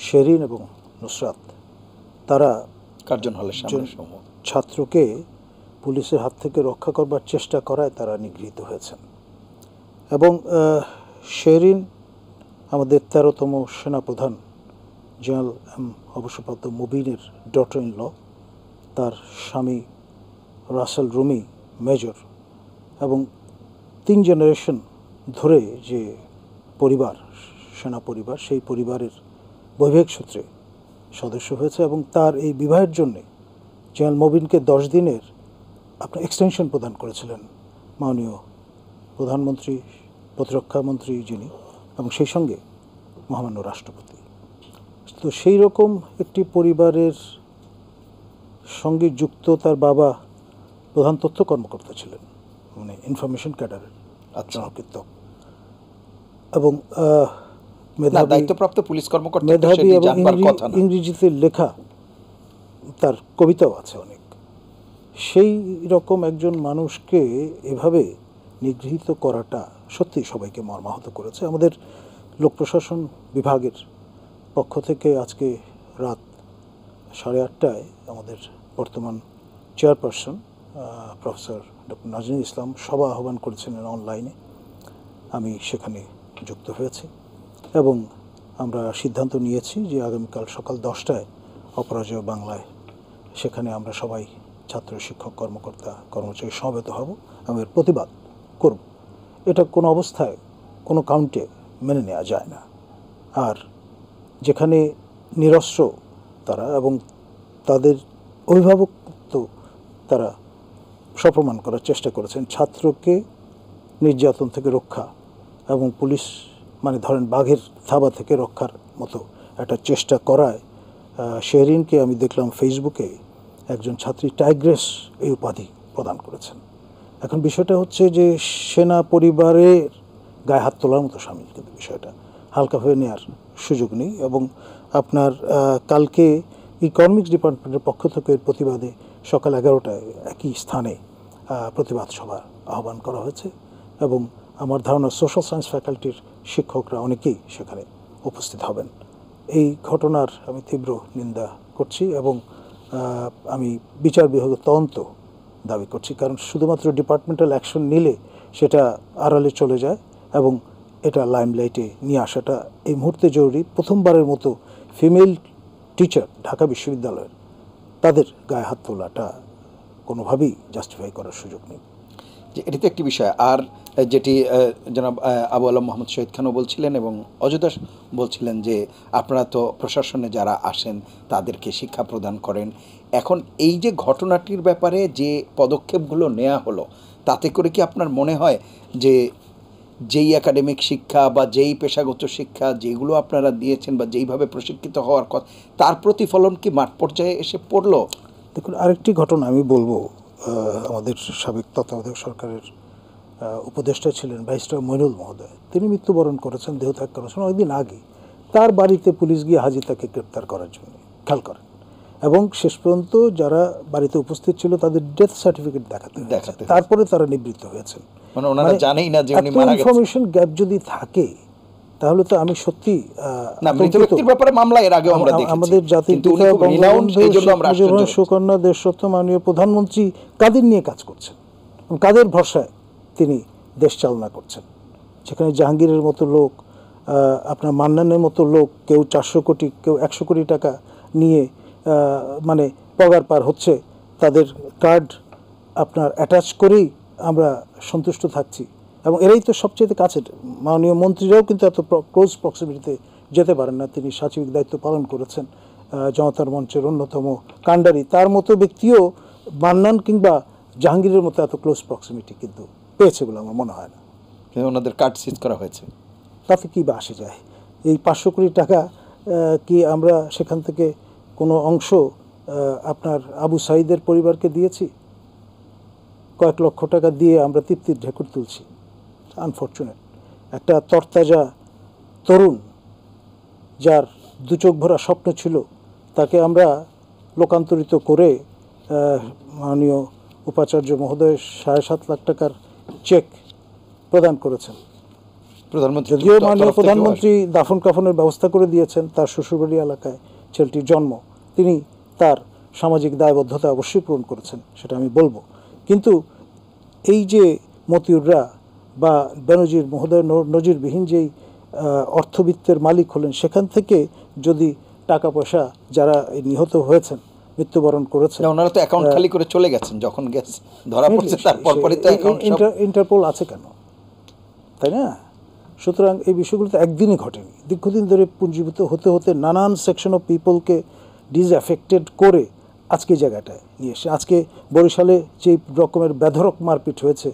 শেরিন এবং নুসরাত, তারা কার্জন হলের সামনে ছাত্রকে পুলিশের হাত থেকে রক্ষা করবার চেষ্টা করায় তারা নিগৃহীত হয়েছেন। এবং শেরিন আমাদের 13তম সেনাপ্রধান জেনারেল অবসরপ্রাপ্ত মুবিনের ডটার ইন ল, তার স্বামী রাসেল রুমি মেজর, এবং 3 জেনারেশন ধরে যে পরিবার, সেনা পরিবার, সেই পরিবারের বৈবাহিক সূত্রে সদস্য হয়েছে। এবং তার এই বিবাহের জন্যে জেনারেল মুবিনকে 10 দিনের আপনার এক্সটেনশন প্রদান করেছিলেন মাননীয় প্রধানমন্ত্রী, প্রতিরক্ষামন্ত্রী যিনি, এবং সেই সঙ্গে মহামান্য রাষ্ট্রপতি। তো সেই রকম একটি পরিবারের সঙ্গে যুক্ত তার বাবা প্রধান তথ্য কর্মকর্তা ছিলেন, মানে ইনফরমেশন ক্যাডারের জনকৃত্য, এবং দায়িত্বপ্রাপ্ত পুলিশ কর্মকর্তা, মেধাবী এবং ইংরেজিতে লেখা তার কবিতাও আছে অনেক। সেই রকম একজন মানুষকে এভাবে নিগৃহীত করাটা সত্যি সবাইকে মর্মাহত করেছে। আমাদের লোক প্রশাসন বিভাগের পক্ষ থেকে আজকে রাত 8:30টায় আমাদের বর্তমান চেয়ারপারসন প্রফেসর ডক্টর নাজনীন ইসলাম সভা আহ্বান করেছিলেন অনলাইনে। আমি সেখানে যুক্ত হয়েছি এবং আমরা সিদ্ধান্ত নিয়েছি যে আগামীকাল সকাল 10টায় অপরাজেয় বাংলায় সেখানে আমরা সবাই ছাত্র, শিক্ষক, কর্মকর্তা, কর্মচারী সমবেত হব এবং এর প্রতিবাদ করব। এটা কোনো অবস্থায় কোনো কাউন্টে মেনে নেওয়া যায় না। আর যেখানে নিরস্ত্র তারা এবং তাদের অভিভাবক তো তারা সপ্রমাণ করার চেষ্টা করেছেন ছাত্রকে নির্যাতন থেকে রক্ষা এবং পুলিশ মানে ধরেন বাঘের থাবা থেকে রক্ষার মতো একটা চেষ্টা করায় শেরিনকে আমি দেখলাম ফেসবুকে একজন ছাত্রী টাইগ্রেস এই উপাধি প্রদান করেছেন। এখন বিষয়টা হচ্ছে যে সেনা পরিবারের গায়ে হাত তোলার মতো সামিল, কিন্তু বিষয়টা হালকাভাবে নেওয়ার সুযোগ নেই। এবং আপনার কালকে ইকোনমিক্স ডিপার্টমেন্টের পক্ষ থেকে প্রতিবাদে সকাল 11টায় একই স্থানে প্রতিবাদ সভার আহ্বান করা হয়েছে এবং আমার ধারণা সোশ্যাল সায়েন্স ফ্যাকাল্টির শিক্ষকরা অনেকেই সেখানে উপস্থিত হবেন। এই ঘটনার আমি তীব্র নিন্দা করছি এবং আমি বিচার বিভাগের তদন্ত দাবি করছি, কারণ শুধুমাত্র ডিপার্টমেন্টাল অ্যাকশন নিলে সেটা আড়ালে চলে যায় এবং এটা লাইমলাইটে নিয়ে আসাটা এই মুহূর্তে জরুরি। প্রথমবারের মতো ফিমেল টিচার ঢাকা বিশ্ববিদ্যালয়ের, তাদের গায়ে হাত তোলাটা কোনোভাবেই জাস্টিফাই করার সুযোগ নেই। যে এটি তো একটি বিষয়। আর যেটি জনাব আবু আলম মোহাম্মদ শহীদ খানও বলছিলেন এবং অযোধ্যা বলছিলেন যে আপনারা তো প্রশাসনে যারা আসেন তাদেরকে শিক্ষা প্রদান করেন। এখন এই যে ঘটনাটির ব্যাপারে যে পদক্ষেপগুলো নেওয়া হলো, তাতে করে কি আপনার মনে হয় যে যেই একাডেমিক শিক্ষা বা যেই পেশাগত শিক্ষা যেগুলো আপনারা দিয়েছেন বা যেইভাবে প্রশিক্ষিত হওয়ার কথা, তার প্রতিফলন কি মাঠ পর্যায়ে এসে পড়লো? দেখুন, আরেকটি ঘটনা আমি বলবো। আমাদের সাবেক তত্ত্বাবধায়ক সরকারের উপদেষ্টা ছিলেন ব্যারিস্টার মইনুল মহোদয়, তিনি মৃত্যুবরণ করেছেন, দেহত্যাগ করেছেন অনেকদিন আগে। তার বাড়িতে পুলিশ গিয়ে হাজি তাকে গ্রেপ্তার করার জন্য খেয়াল করেন এবং শেষ পর্যন্ত যারা বাড়িতে উপস্থিত ছিল তাদের ডেথ সার্টিফিকেট দেখাতে তারপরে তারা নিবৃত্ত হয়েছেন। মানে ওনারা জানেই না যে উনি মারা গেছেন। ইনফরমেশন গ্যাপ যদি থাকে তাহলে তো আমি সত্যি মৃত ব্যক্তির ব্যাপারে মামলা এর আগে আমরা দেখেছি, আমাদের জাতির পিতা বঙ্গবন্ধু সুকন্যা দেশরত্ন মাননীয় প্রধানমন্ত্রী কাদের নিয়ে কাজ করছেন, কাদের ভরসায় তিনি দেশ চালনা করছেন। সেখানে জাহাঙ্গীরের মতো লোক, আপনার মান্নানের মতো লোক, কেউ 400 কোটি, কেউ 100 কোটি টাকা নিয়ে মানে পগার পার হচ্ছে, তাদের কার্ড আপনার অ্যাটাচ করেই আমরা সন্তুষ্ট থাকছি। এবং এরাই তো সবচেয়ে কাছের মাননীয় মন্ত্রীরাও কিন্তু এত ক্লোজ প্রক্সিমিটিতে যেতে পারেন না, তিনি সাচিবিক দায়িত্ব পালন করেছেন, জনতার মঞ্চের অন্যতম কাণ্ডারি। তার মতো ব্যক্তিও মান্নান কিংবা জাহাঙ্গীরের মতো এত ক্লোজ প্রক্সিমিটি কিন্তু পেয়েছে বলে আমার মনে হয় না। কিন্তু ওনাদের কার্ড সিজ করা হয়েছে। তাতে কী বা আসে যায়? এই 500 কোটি টাকা কি আমরা সেখান থেকে কোনো অংশ আপনার আবু সাঈদের পরিবারকে দিয়েছি? কয়েক লক্ষ টাকা দিয়ে আমরা তৃপ্তির ঢেকুর তুলছি। আনফর্চুনেট একটা তরতাজা তরুণ যার দু চোখ ভরা স্বপ্ন ছিল, তাকে আমরা লোকান্তরিত করে মাননীয় উপাচার্য মহোদয় 7.5 লাখ টাকার চেক প্রদান করেছেন। প্রধানমন্ত্রী যদিও মাননীয় প্রধানমন্ত্রী দাফন কাফনের ব্যবস্থা করে দিয়েছেন, তার শ্বশুরবাড়ি এলাকায় ছেলেটির জন্ম, তিনি তার সামাজিক দায়বদ্ধতা অবশ্যই পূরণ করেছেন, সেটা আমি বলবো। কিন্তু এই যে মতিউররা বা বেনজির মহোদয় নজিরবিহীন যেই অর্থবিত্তের মালিক হলেন, সেখান থেকে যদি টাকা পয়সা যারা নিহত হয়েছেন, মৃত্যুবরণ করেছেন, ওনারা তো অ্যাকাউন্ট খালি করে চলে গেছেন যখন গেছে ধরা পড়ছে, তারপরই তো অ্যাকাউন্ট ইন্টারপোল আছে কেন, তাই না? সুতরাং এই বিষয়গুলো তো একদিনই ঘটেনি, দীর্ঘদিন ধরে পুঞ্জীভূত হতে হতে নানান সেকশন অফ পিপলকে ডিসঅ্যাফেক্টেড করে আজকে জায়গাটায় নিয়ে এসে, আজকে বরিশালে যে রকমের বেধড়ক মারপিট হয়েছে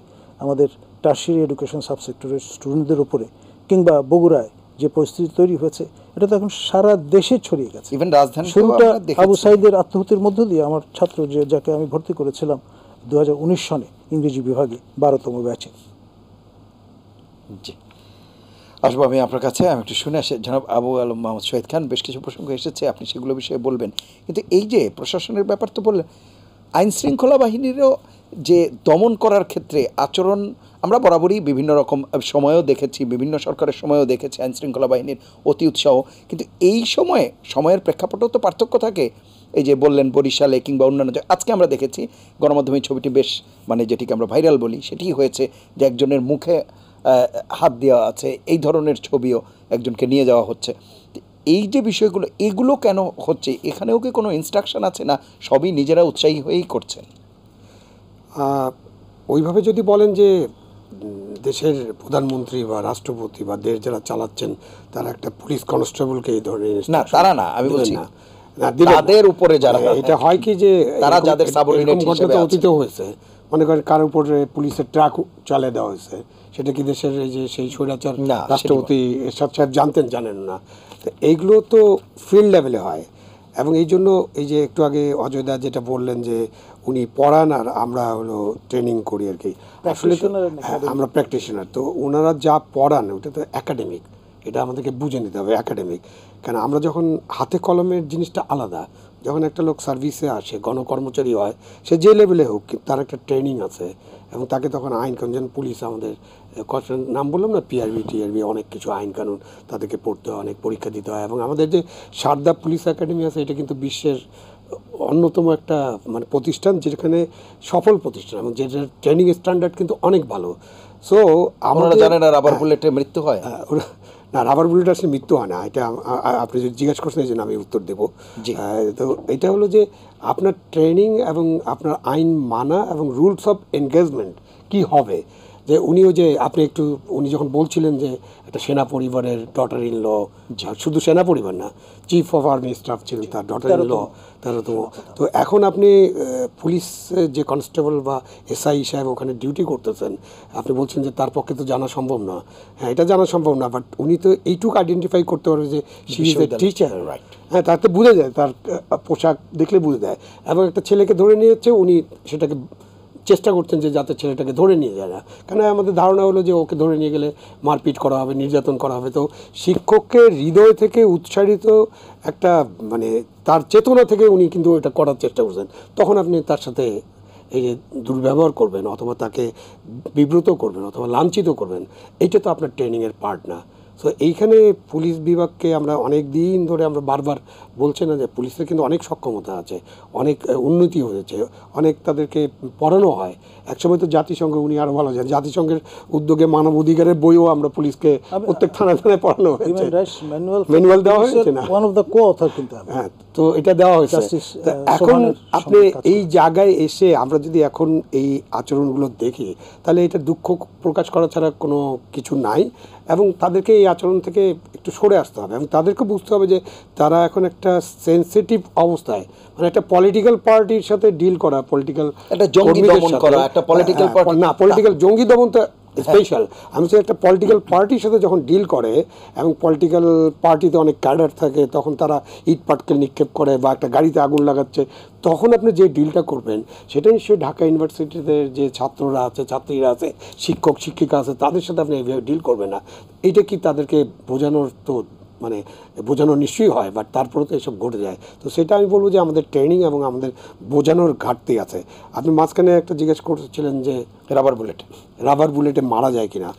আমাদের টারশিয়ারি এডুকেশন সাবসেক্টরের স্টুডেন্টদের উপরে, কিংবা বগুড়ায় যে পরিস্থিতি তৈরি হয়েছে, এটা তো এখন সারা দেশে ছড়িয়ে গেছে। ইভেন রাজধানী শুরুটা আবু সাঈদের আত্মহত্যের মধ্য দিয়ে। আমার ছাত্র যাকে আমি ভর্তি করেছিলাম 2019 সনে ইংরেজি বিভাগে 12তম ব্যাচে। জি, আসবো আমি আপনার কাছে। আমি একটু শুনে আসি, জনাব আবু আলম মোহাম্মদ শহীদ খান, বেশ কিছু প্রসঙ্গ এসেছে, আপনি সেগুলো বিষয়ে বলবেন। কিন্তু এই যে প্রশাসনের ব্যাপার তো বললেন, আইন শৃঙ্খলা বাহিনীরও যে দমন করার ক্ষেত্রে আচরণ আমরা বরাবরই বিভিন্ন রকম সময়েও দেখেছি, বিভিন্ন সরকারের সময়েও দেখেছি আইন শৃঙ্খলা বাহিনীর অতি উৎসাহ। কিন্তু এই সময়ের প্রেক্ষাপটেও তো পার্থক্য থাকে। এই যে বললেন বরিশালে কিংবা অন্যান্য আজকে আমরা দেখেছি গণমাধ্যমে ছবিটি বেশ যেটিকে আমরা ভাইরাল বলি, সেটি হয়েছে যে একজনের মুখে হাত দেওয়া আছে, এই ধরনের ছবিও একজনকে নিয়ে যাওয়া হচ্ছে। এই যে বিষয়গুলো, এগুলো কেন হচ্ছে? এখানেও কি কোনো ইনস্ট্রাকশন আছে, না সবই নিজেরা উৎসাহী হয়েই করছেন? ওইভাবে যদি বলেন যে দেশের প্রধানমন্ত্রী বা রাষ্ট্রপতি বা দেশ যারা চালাচ্ছেন তারা একটা পুলিশ কনস্টেবলকে এই ধরনের না, তারা না, আমি বলছি না, তাদের উপরে যারা, এটা হয় কি যে তারা যাদের সাবঅর্ডিনেট হিসেবে আছে, অতীত হয়েছে, মনে করেন কার উপরে পুলিশের ট্রাক চালিয়ে দেওয়া হয়েছে, সেটা কি দেশের এই যে সেই স্বৈরাচার রাষ্ট্রপতি এরশাদ সাহেব জানেন না? তো এইগুলো তো ফিল্ড লেভেলে হয়। এবং এই জন্য এই যে একটু আগে অজয়দা যেটা বললেন যে উনি পড়ান আর আমরা হলো ট্রেনিং করি আর কি, আসলে আমরা প্র্যাকটিশনার, তো ওনারা যা পড়ান ওটা তো একাডেমিক, এটা আমাদেরকে বুঝে নিতে হবে একাডেমিক। কেন আমরা যখন হাতে কলমের জিনিসটা আলাদা, যখন একটা লোক সার্ভিসে আসে, গণকর্মচারী হয়, সে যে লেভেলে হোক, তার একটা ট্রেনিং আছে এবং তাকে তখন আইন কানুন, যেন পুলিশ আমাদের নাম বললাম না, পিআরবি টিআরবি, অনেক কিছু আইন কানুন তাদেরকে পড়তে হয়, অনেক পরীক্ষা দিতে হয়। এবং আমাদের যে সারদা পুলিশ একাডেমি আছে, এটা কিন্তু বিশ্বের অন্যতম একটা প্রতিষ্ঠান, যেখানে সফল প্রতিষ্ঠান এবং যেটার ট্রেনিং স্ট্যান্ডার্ড কিন্তু অনেক ভালো। সো আমরা জানেন না রাবার বুলেটে মৃত্যু হয় না, রাবার বুলেট আসলে মৃত্যু হয় না, এটা আপনি যদি জিজ্ঞাসা করছেন এই জন্য আমি উত্তর দেবো। তো এটা হলো যে আপনার ট্রেনিং এবং আপনার আইন মানা এবং রুলস অফ এনগেজমেন্ট কি হবে। যে উনিও যে উনি যখন বলছিলেন যে একটা সেনা পরিবারের ডটার ইন ল, শুধু সেনা পরিবার না, চিফ অফ আর্মি স্টাফ ছিলেন, তার ডটার ইন ল 13তম। তো এখন আপনি পুলিশ যে কনস্টেবল বা এসআই সাহেব ওখানে ডিউটি করতেছেন, আপনি বলছেন যে তার পক্ষে তো জানা সম্ভব না। হ্যাঁ, এটা জানা সম্ভব না, বাট উনি তো এইটুকু আইডেন্টিফাই করতে পারবে যে she is a teacher, right? হ্যাঁ, তাতে বোঝা যায়, তার পোশাক দেখলে বোঝা যায়। এবং একটা ছেলেকে ধরে নিয়ে যাচ্ছে, উনি সেটাকে চেষ্টা করতেন যে যাতে ছেলেটাকে ধরে নিয়ে যায় না, কেন আমাদের ধারণা হলো যে ওকে ধরে নিয়ে গেলে মারপিট করা হবে, নির্যাতন করা হবে। তো শিক্ষককে হৃদয় থেকে উৎসাহিত একটা তার চেতনা থেকে উনি কিন্তু এটা করার চেষ্টা করছেন। তখন আপনি তার সাথে এই যে দুর্ব্যবহার করবেন অথবা তাকে বিব্রত করবেন অথবা লাঞ্ছিত করবেন, এইটা তো আপনার ট্রেনিংয়ের পার্ট না। সো এইখানে পুলিশ বিভাগকে আমরা অনেক দিন ধরে আমরা বারবার বলছি না যে পুলিশের কিন্তু অনেক সক্ষমতা আছে, অনেক উন্নতি হয়েছে, অনেক তাদেরকে পড়ানো হয়। একসময় তো জাতিসংঘ, উনি আরও ভালো জানেন, জাতিসংঘের উদ্যোগে মানব অধিকারের বইও আমরা পুলিশকে প্রত্যেক থানায় থানায় পড়ানো হয়েছে, ম্যানুয়াল দেওয়া হয়েছে না। ওয়ান অফ দ্য কো-অথর কিন্তু। হ্যাঁ, তো এটা দেওয়া হয়েছে। Justice, তো এখন সোহানের আপনি সঙ্গে কাজ এই জায়গায় এসে আমরা যদি এখন এই আচরণগুলো দেখি, তাহলে এটা দুঃখ প্রকাশ করা ছাড়া কোনো কিছু নাই, এবং তাদেরকে এই আচরণ থেকে একটু সরে আসতে হবে, এবং তাদেরকে বুঝতে হবে যে তারা এখন একটা সেনসিটিভ অবস্থায়, মানে একটা পলিটিক্যাল পার্টির সাথে ডিল করা, পলিটিক্যাল একটা জঙ্গি দমন করা, একটা political party- না, পলিটিক্যাল জঙ্গি দমন তো স্পেশাল। আমি চাই একটা পলিটিক্যাল পার্টির সাথে যখন ডিল করে, এবং পলিটিক্যাল পার্টিতে অনেক ক্যাডার থাকে, তখন তারা ইট পাটকেল নিক্ষেপ করে বা একটা গাড়িতে আগুন লাগাচ্ছে, তখন আপনি যে ডিলটা করবেন সেটা নিশ্চয়ই ঢাকা ইউনিভার্সিটিতে যে ছাত্ররা আছে, ছাত্রীরা আছে, শিক্ষক শিক্ষিকা আছে, তাদের সাথে আপনি এইভাবে ডিল করবেন না। এইটা কি তাদেরকে বোঝানোর তো মানে বোঝানো নিশ্চয়ই হয়, বাট তারপরে তো এসব ঘটে যায়। তো সেটা আমি বলবো যে আমাদের ট্রেনিং এবং আমাদের বোঝানোর ঘাটতি আছে। আপনি মাঝখানে একটা জিজ্ঞেস করছিলেন যে রাবার বুলেটে মারা যায় কিনা।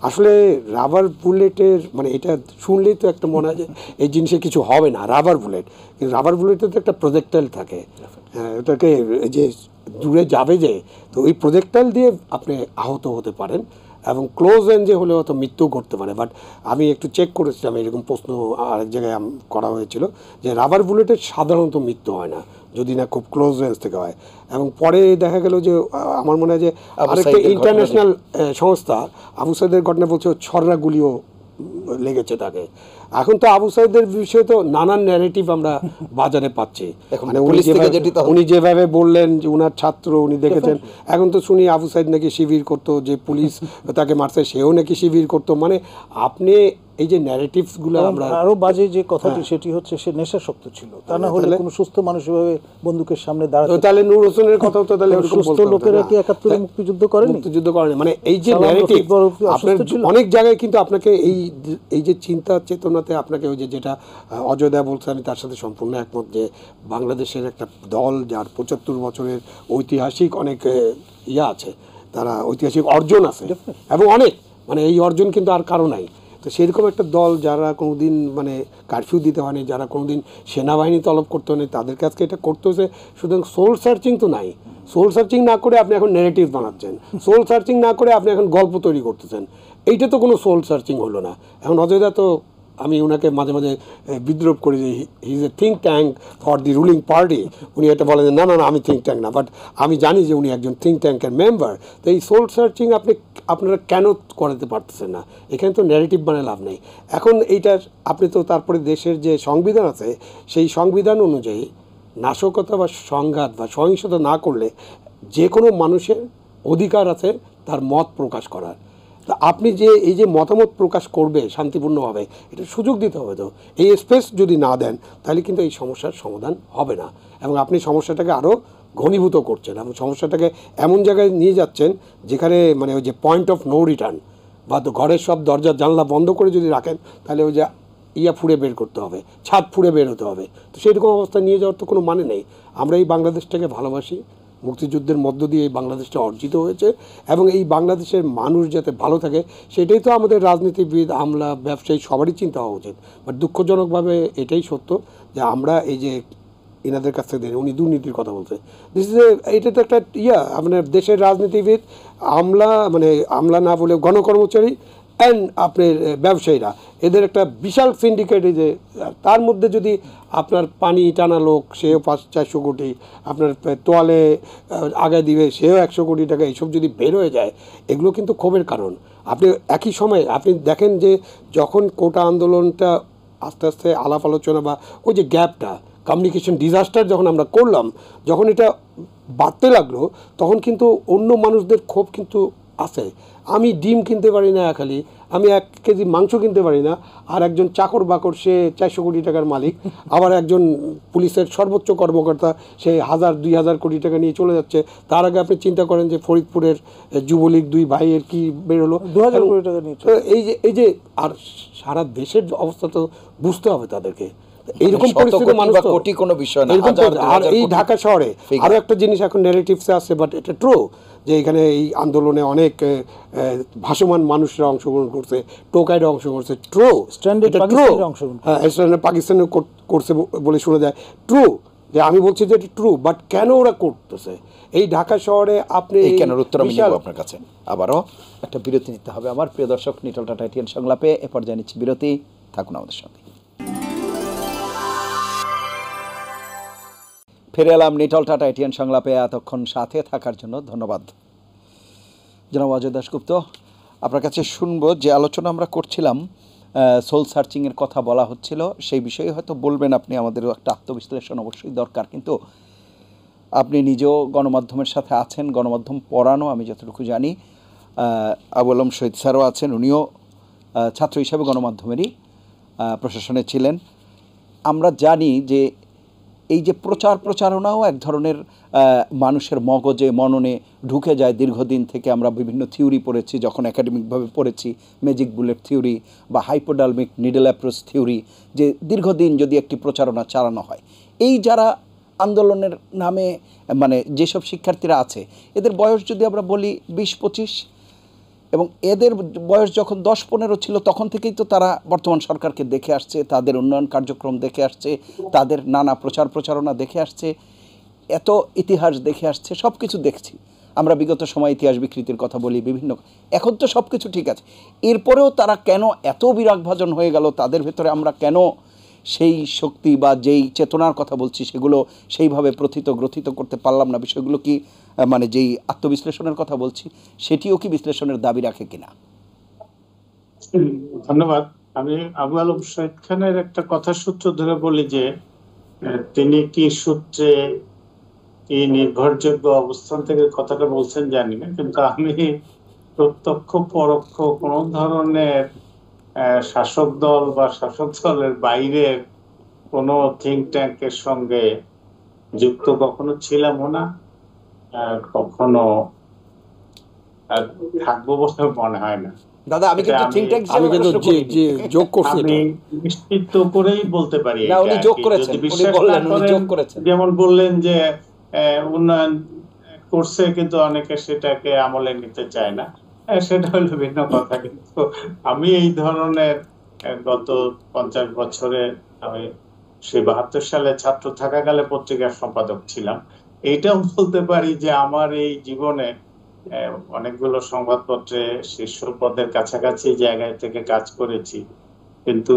আসলে রাবার বুলেটের মানে এটা শুনলেই তো একটা মনে হয় যে এই জিনিসে কিছু হবে না, রাবার বুলেট। কিন্তু রাবার বুলেটে তো একটা প্রজেক্টাইল থাকে, এটাকে যে দূরে যাবে যে, তো ওই প্রজেক্টাইল দিয়ে আপনি আহত হতে পারেন, এবং ক্লোজ রেঞ্জে হলেও হয়তো মৃত্যু ঘটতে পারে। বাট আমি একটু চেক করেছিলাম, এরকম প্রশ্ন আরেক জায়গায় করা হয়েছিল যে রাবার বুলেটের সাধারণত মৃত্যু হয় না যদি না খুব ক্লোজ রেঞ্জ থেকে হয়। এবং পরে দেখা গেল যে আমার মনে হয় যে আরেকটা ইন্টারন্যাশনাল সংস্থা আবু সাইদের ঘটনা বলছে ছররা গুলিও লেগেছে তাকে। এখন তো আবু সাইদের বিষয়ে তো নানান ন্যারেটিভ আমরা বাজারে পাচ্ছি, মানে উনি যেভাবে বললেন যে উনার ছাত্র উনি দেখেছেন, এখন তো শুনি আবু সাইদ নাকি শিবির করতো, যে পুলিশ তাকে মারছে সেও নাকি শিবির করতো। মানে আপনি এই যে ন্যারেটিভসগুলো আমরা আরো বাজে যে কথাটি সেটি হচ্ছে সে নেশাসক্ত ছিল, তা না হলে কোনো সুস্থ মানুষ এভাবে বন্দুকের সামনে দাঁড়াতে। তাহলে নূর হোসেনের কথাও তো তাহলে সুস্থ লোকেরা কি 71 মুক্তিযুদ্ধ করেনি? মানে এই যে ন্যারেটিভ আপনার অনেক জায়গায় কিন্তু আপনাকে এই যে চিন্তা চেতনাতে আপনাকে ওই যে যেটা অজয় দা বলছে, আমি তার সাথে সম্পূর্ণ একমত, যে বাংলাদেশের একটা দল যার 75 বছরের ঐতিহাসিক অনেক ইয়া আছে, তারা ঐতিহাসিক অর্জন আছে এবং অনেক, মানে এই অর্জন কিন্তু আর কারো নাই। তো সেরকম একটা দল যারা কোনোদিন মানে কারফিউ দিতে হয়নি, যারা কোনোদিন সেনাবাহিনী তলব করতে হয়নি, তাদের কাছে এটা করতে হয়েছে। সুতরাং সোল সার্চিং তো নাই। সোল সার্চিং না করে আপনি এখন নেগেটিভ বানাচ্ছেন, সোল সার্চিং না করে আপনি এখন গল্প তৈরি করতেছেন, এইটা তো কোনো সোল সার্চিং হলো না। এখন অজয়দা তো আমি ওনাকে মাঝে মাঝে বিদ্রোপ করি যে he is a think tank for the ruling party. উনি এটা বলেন যে না না না আমি থিঙ্ক ট্যাঙ্ক না, বাট আমি জানি যে উনি একজন থিঙ্ক ট্যাঙ্কের মেম্বার। তো এই সোল সার্চিং আপনারা কেন করাতে পারতেছেন না? এখানে তো ন্যারেটিভ বানায় লাভ নেই। এখন এইটার আপনি তো তারপরে দেশের যে সংবিধান আছে সেই সংবিধান অনুযায়ী নাশকতা বা সংঘাত বা সহিংসতা না করলে যে কোনো মানুষের অধিকার আছে তার মত প্রকাশ করার। তা আপনি যে এই যে মতামত প্রকাশ করবে শান্তিপূর্ণভাবে, এটা সুযোগ দিতে হবে। তো এই স্পেস যদি না দেন তাহলে কিন্তু এই সমস্যার সমাধান হবে না, এবং আপনি সমস্যাটাকে আরও ঘনীভূত করছেন এবং সমস্যাটাকে এমন জায়গায় নিয়ে যাচ্ছেন যেখানে মানে ওই যে পয়েন্ট অফ নো রিটার্ন, বা তো ঘরের সব দরজা জানলা বন্ধ করে যদি রাখেন তাহলে ওই যে ফুঁড়ে বের করতে হবে, ছাদ ফুঁড়ে বের হতে হবে। তো সেরকম অবস্থা নিয়ে যাওয়ার তো কোনো মানে নেই। আমরা এই বাংলাদেশটাকে ভালোবাসি, মুক্তিযুদ্ধের মধ্য দিয়ে এই বাংলাদেশটা অর্জিত হয়েছে, এবং এই বাংলাদেশের মানুষ যাতে ভালো থাকে সেটাই তো আমাদের রাজনীতিবিদ, আমলা, ব্যবসায়ী সবারই চিন্তা হওয়া উচিত। বাট দুঃখজনকভাবে এটাই সত্য যে আমরা এই যে এনাদের কাছ থেকে উনি দুর্নীতির কথা বলছে, এটা তো একটা আপনার দেশের রাজনীতিবিদ, আমলা না বলে গণকর্মচারী অ্যান্ড আপনার ব্যবসায়ীরা, এদের একটা বিশাল সিন্ডিকেট। এই যে তার মধ্যে যদি আপনার পানি টানা লোক সেও 400 কোটি, আপনার তোয়ালে আগায় দিবে সেও 100 কোটি টাকা, এইসব যদি বের হয়ে যায় এগুলো কিন্তু ক্ষোভের কারণ। আপনি একই সময় আপনি দেখেন যে যখন কোটা আন্দোলনটা আস্তে আস্তে আলাপ আলোচনা বা ওই যে গ্যাপটা কমিউনিকেশন ডিজাস্টার যখন আমরা করলাম, যখন এটা বাড়তে লাগলো তখন কিন্তু অন্য মানুষদের ক্ষোভ কিন্তু আছে। আমি ডিম কিনতে পারি না খালি, আমি 1 কেজি মাংস কিনতে পারি না, আর একজন চাকর বাকর সে 400 কোটি টাকার মালিক, আবার একজন পুলিশের সর্বোচ্চ কর্মকর্তা সে 1000-2000 কোটি টাকা নিয়ে চলে যাচ্ছে। তার আগে আপনি চিন্তা করেন যে ফরিদপুরের যুবলীগ 2 ভাইয়ের কি বেরোলো, 2000 কোটি টাকা নিয়ে। এই যে আর সারা দেশের অবস্থা তো বুঝতে হবে তাদেরকে। এইরকম পরিস্থিতি মানুষ তো কোটি কোনো বিষয় না। আর এই ঢাকা শহরে আরো একটা জিনিস এখন ন্যারেটিভসে আছে, বাট এটা ট্রু যে এখানে এই আন্দোলনে অনেক ভাসমান মানুষরা অংশগ্রহণ করছে, টোকাইরা অংশগ্রহণ করছে, ট্রু। হ্যাঁ, পাকিস্তানে করছে বলে শোনা যায়, ট্রু। যে আমি বলছি যে এটা ট্রু, বাট কেন ওরা করতেছে এই ঢাকা শহরে? আপনি এই কেন উত্তর আমি নেব আপনার কাছে। আবারও একটা বিরতি নিতে হবে আমার প্রিয় দর্শক। নিটল টাটা এটিএন সংলাপে এ পর্যায়ে নিচ্ছি বিরতি, থাকুন আমাদের সঙ্গে। ফিরে এলাম নিটল টাটা এটিএন সংলাপে। এতক্ষণ সাথে থাকার জন্য ধন্যবাদ। জনাব অজয় দাশগুপ্ত, আপনার কাছে শুনবো যে আলোচনা আমরা করছিলাম, সোল সার্চিংয়ের কথা বলা হচ্ছিল, সেই বিষয়ে হয়তো বলবেন আপনি। আমাদেরও একটা আত্মবিশ্লেষণ অবশ্যই দরকার, কিন্তু আপনি নিজেও গণমাধ্যমের সাথে আছেন, গণমাধ্যম পড়ানো আমি যতটুকু জানি। আবু আলম শহীদ স্যারও আছেন, উনিও ছাত্র হিসাবে গণমাধ্যমেরই প্রশাসনে ছিলেন। আমরা জানি যে এই যে প্রচারণাও এক ধরনের মানুষের মগজে মননে ঢুকে যায়। দীর্ঘদিন থেকে আমরা বিভিন্ন থিওরি পড়েছি, যখন একাডেমিকভাবে পড়েছি, ম্যাজিক বুলেট থিওরি বা হাইপোডালমিক নিডল অ্যাপ্রোচ থিওরি, যে দীর্ঘদিন যদি একটি প্রচারণা চালানো হয়, এই যারা আন্দোলনের নামে মানে যেসব শিক্ষার্থীরা আছে, এদের বয়স যদি আমরা বলি 20-25, এবং এদের বয়স যখন 10-15 ছিল তখন থেকেই তো তারা বর্তমান সরকারকে দেখে আসছে, তাদের উন্নয়ন কার্যক্রম দেখে আসছে, তাদের নানা প্রচারণা দেখে আসছে, এত ইতিহাস দেখে আসছে, সব কিছু দেখছি আমরা। বিগত সময় ইতিহাস বিকৃতির কথা বলি বিভিন্ন, এখন তো সব কিছু ঠিক আছে, এরপরেও তারা কেন এত বিরাগভাজন হয়ে গেল? তাদের ভেতরে আমরা কেন সেই শক্তি বা যেই চেতনার কথা বলছি সেগুলো সেইভাবে গ্রথিত করতে পারলাম না? বিষয়গুলো কি মানে যেই আত্মবিশ্লেষণের কথা বলছি সেটিও কি বিশ্লেষণের দাবি রাখে কিনা? ধন্যবাদ। আমি আবু আলম শহীদ খানের একটা কথার সূত্র ধরে বলি যে তিনি কি সূত্রে কি নির্ভরযোগ্য অবস্থান থেকে কথাটা বলছেন জানি না, কিন্তু আমি প্রত্যক্ষ পরোক্ষ কোন ধরনের শাসক দল বা শাসক দলের বাইরের কোন থিঙ্ক ট্যাঙ্কের সঙ্গে যুক্ত কখনো ছিলামও না, কখনো থাকবো বলে মনে হয় না। দাদা, আমি কিন্তু থিঙ্ক ট্যাঙ্ক আমি কিন্তু যে যোগ করছি, আমি নিশ্চিত করেই বলতে পারি, না, উনি যোগ করেছেন, উনি বললেন উনি যোগ করেছেন। যেমন বললেন যে উন্নয়ন করছে কিন্তু অনেকে সেটাকে আমলে নিতে চায় না, সেটা হলো ভিন্ন কথা। কিন্তু আমি এই ধরনের গত 50 বছরে, আমি সেই 72 সালে ছাত্র থাকাকালে পত্রিকার সম্পাদক ছিলাম, এইটাও বলতে পারি যে আমার এই জীবনে অনেকগুলো সংবাদপত্রে শীর্ষ পদের কাছাকাছি জায়গায় থেকে কাজ করেছি, কিন্তু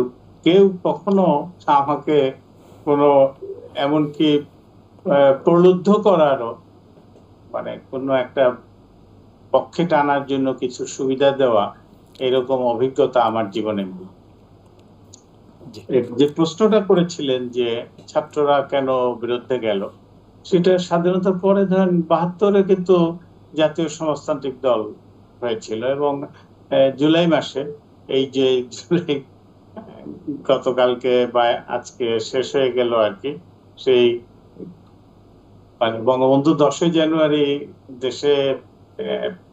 কেউ কখনো আমাকে কোনো এমনকি প্রলুব্ধ করারও, মানে কোনো একটা পক্ষে টানার জন্য কিছু সুবিধা দেওয়া, এরকম অভিজ্ঞতা আমার জীবনে নেই। যে প্রশ্নটা করেছিলেন যে ছাত্ররা কেন বিরুদ্ধে গেল, সেটা স্বাধীনতার পরে ধরেন 72-এ কিন্তু জাতীয় সমাজতান্ত্রিক দল হয়েছিল, এবং জুলাই মাসে, এই যে জুলাই গতকালকে বা আজকে শেষ হয়ে গেল আর কি, সেই মানে বঙ্গবন্ধু 10ই জানুয়ারি দেশে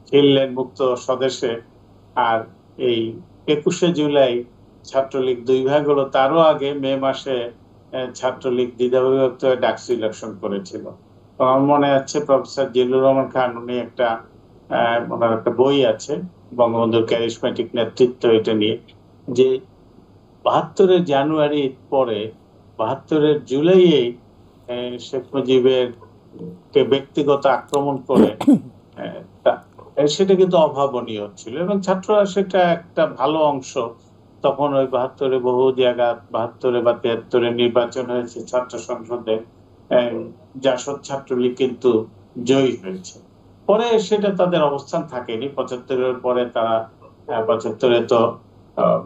ফিরলেন মুক্ত স্বদেশে, আর এই 21শে জুলাই ছাত্রলীগ 2 ভাগ হলো। তারও আগে মে মাসে ছাত্রলীগ দ্বিধাবিভক্ত হয়ে ডাকসু ইলেকশন করেছিল। আমার মনে আছে প্রফেসর জিল্লুর রহমান খান, উনি ওনার একটা বই আছে বঙ্গবন্ধুর ক্যারিসমেটিক নেতৃত্ব, এটা নিয়ে, যে 72-এর জানুয়ারির পরে 72-এর জুলাইয়ে শেখ মুজিবের কে ব্যক্তিগত আক্রমণ করে সেটা কিন্তু অভাবনীয় ছিল, এবং ছাত্ররা সেটা একটা ভালো অংশ। তখন ওই 72-এ বহু জায়গা, 72-এ বা 73-এ নির্বাচন হয়েছে ছাত্র সংসদে, জাসদ ছাত্রলীগ কিন্তু জয়ী হয়েছে। পরে সেটা তাদের অবস্থান থাকেনি। 75-এর পরে তারা 75-এ তো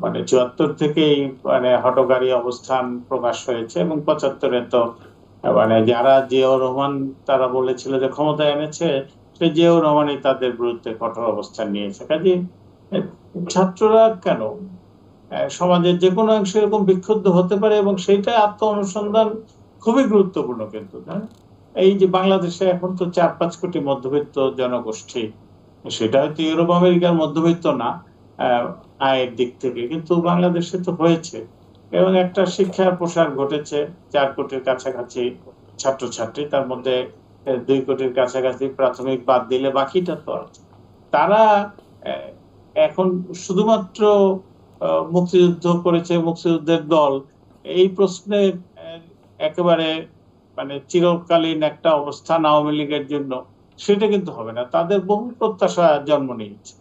মানে 74 থেকেই মানে হঠকারী অবস্থান প্রকাশ হয়েছে, এবং 75-এ তো মানে যারা জিয়াউর রহমান তারা বলেছিল যে ক্ষমতায় এনেছে, সে জিয়াউর রহমানই তাদের বিরুদ্ধে কঠোর অবস্থান নিয়েছে। কাজে ছাত্ররা কেন, সমাজের যে কোনো অংশে এরকম বিক্ষুব্ধ হতে পারে, এবং সেইটা আত্ম অনুসন্ধান খুবই গুরুত্বপূর্ণ। কিন্তু এই যে বাংলাদেশে এখন তো 4-5 কোটি মধ্যবিত্ত জনগোষ্ঠী, সেটা হয়তো ইউরোপ আমেরিকার মধ্যবিত্ত না আয়ের দিক থেকে, কিন্তু বাংলাদেশে তো হয়েছে, এবং একটা শিক্ষার প্রসার ঘটেছে। 4 কোটির কাছাকাছি ছাত্রছাত্রী, তার মধ্যে 2 কোটির কাছাকাছি প্রাথমিক বাদ দিলে বাকিটা তো আছে। তারা এখন শুধুমাত্র মুক্তিযুদ্ধ করেছে, মুক্তিযুদ্ধের দল, এই প্রশ্নে একেবারে মানে চিরকালীন একটা অবস্থান আওয়ামী লীগের জন্য, সেটা কিন্তু হবে না। তাদের বহু প্রত্যাশা জন্ম নিয়েছে।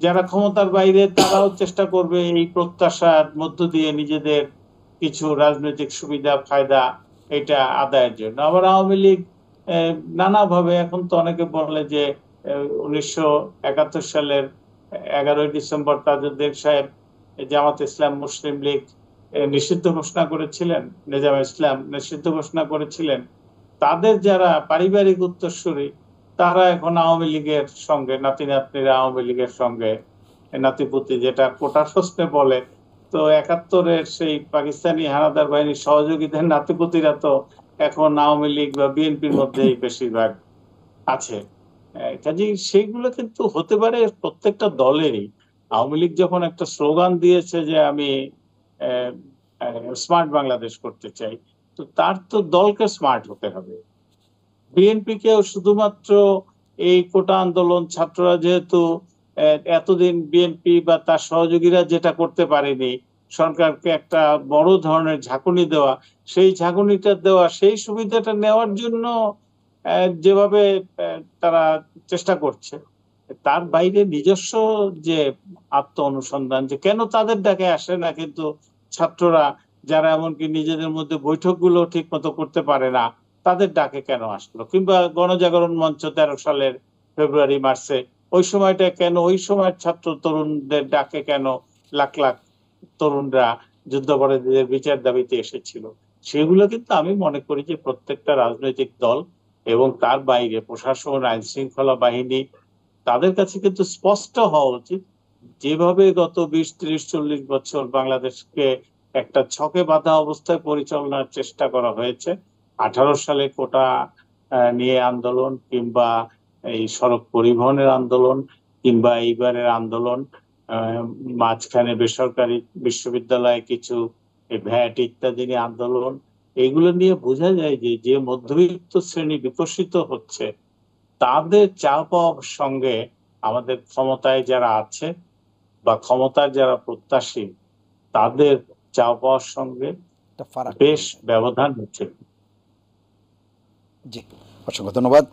যারা ক্ষমতার বাইরে তারাও চেষ্টা করবে এই প্রত্যাশার মধ্য দিয়ে নিজেদের কিছু রাজনৈতিক সুবিধা ফায়দা এটা আদায়ের জন্য। আবার আওয়ামী লীগ নানাভাবে, এখন তো অনেকে বলে যে 1971 সালের 11ই ডিসেম্বর তাজউদ্দিন সাহেব জামাত ইসলাম মুসলিম লীগ নিষিদ্ধ ঘোষণা করেছিলেন, নিজাম ইসলাম নিষিদ্ধ ঘোষণা করেছিলেন। তাদের যারা পারিবারিক উত্তরসূরি তারা এখন আওয়ামী লীগের সঙ্গে, নাতি নাতনিরা আওয়ামী লীগের সঙ্গে, নাতিপুতি যেটা কোটা প্রশ্নে বলে, তো 71-এর সেই পাকিস্তানি হানাদার বাহিনীর সহযোগীদের নাতিপুতিরা তো এখন আওয়ামী লীগ বা বিএনপির মধ্যেই বেশিরভাগ আছে। কাজেই সেইগুলো কিন্তু হতে পারে প্রত্যেকটা দলেরই। আওয়ামী লীগ যখন একটা স্লোগান দিয়েছে যে আমি স্মার্ট বাংলাদেশ করতে চাই, তো তার তো দলকে স্মার্ট হতে হবে। বিএনপি কেও শুধুমাত্র এই কোটা আন্দোলন, ছাত্ররা যেহেতু এতদিন বিএনপি বা তার সহযোগীরা যেটা করতে পারেনি, সরকারকে একটা বড় ধরনের ঝাঁকুনি দেওয়া, সেই ঝাঁকুনিটা দেওয়া, সেই সুবিধাটা নেওয়ার জন্য যেভাবে তারা চেষ্টা করছে, তার বাইরে নিজস্ব যে আত্ম অনুসন্ধান, যে কেন তাদের ডাকে আসে না কিন্তু ছাত্ররা, যারা এমনকি নিজেদের মধ্যে বৈঠকগুলো ঠিক মতো করতে পারে না, তাদের ডাকে কেন আসলো? কিংবা গণজাগরণ মঞ্চ 13 সালের ফেব্রুয়ারি মার্চে ওই সময়টা কেন, ওই সময়ের ছাত্র তরুণদের ডাকে কেন লাখ লাখ তরুণরা যুদ্ধাপরাধীদের বিচার দাবিতে এসেছিল? সেগুলো কিন্তু আমি মনে করি যে প্রত্যেকটা রাজনৈতিক দল এবং তার বাইরে প্রশাসন, আইন শৃঙ্খলা বাহিনী, তাদের কাছে কিন্তু স্পষ্ট হওয়া উচিত, যেভাবে গত 20, 30, 40 বছর বাংলাদেশকে একটা ছকে বাঁধা অবস্থায় পরিচালনার চেষ্টা করা হয়েছে, 18 সালে কোটা নিয়ে আন্দোলন, কিংবা এই সড়ক পরিবহনের আন্দোলন, কিংবা এইবারের আন্দোলন, মাঝখানে বেসরকারি বিশ্ববিদ্যালয়ে কিছু ভ্যাট ইত্যাদি নিয়ে আন্দোলন, এগুলো নিয়ে বোঝা যায় যে যে মধ্যবিত্ত শ্রেণী বিকশিত হচ্ছে, তাদের চাওয়া পাওয়ার সঙ্গে আমাদের ক্ষমতায় যারা আছে বা ক্ষমতার যারা প্রত্যাশী, তাদের চাওয়া পাওয়ার সঙ্গে একটা ফারাক বেশ ব্যবধান হচ্ছে। জি, অসংখ্য ধন্যবাদ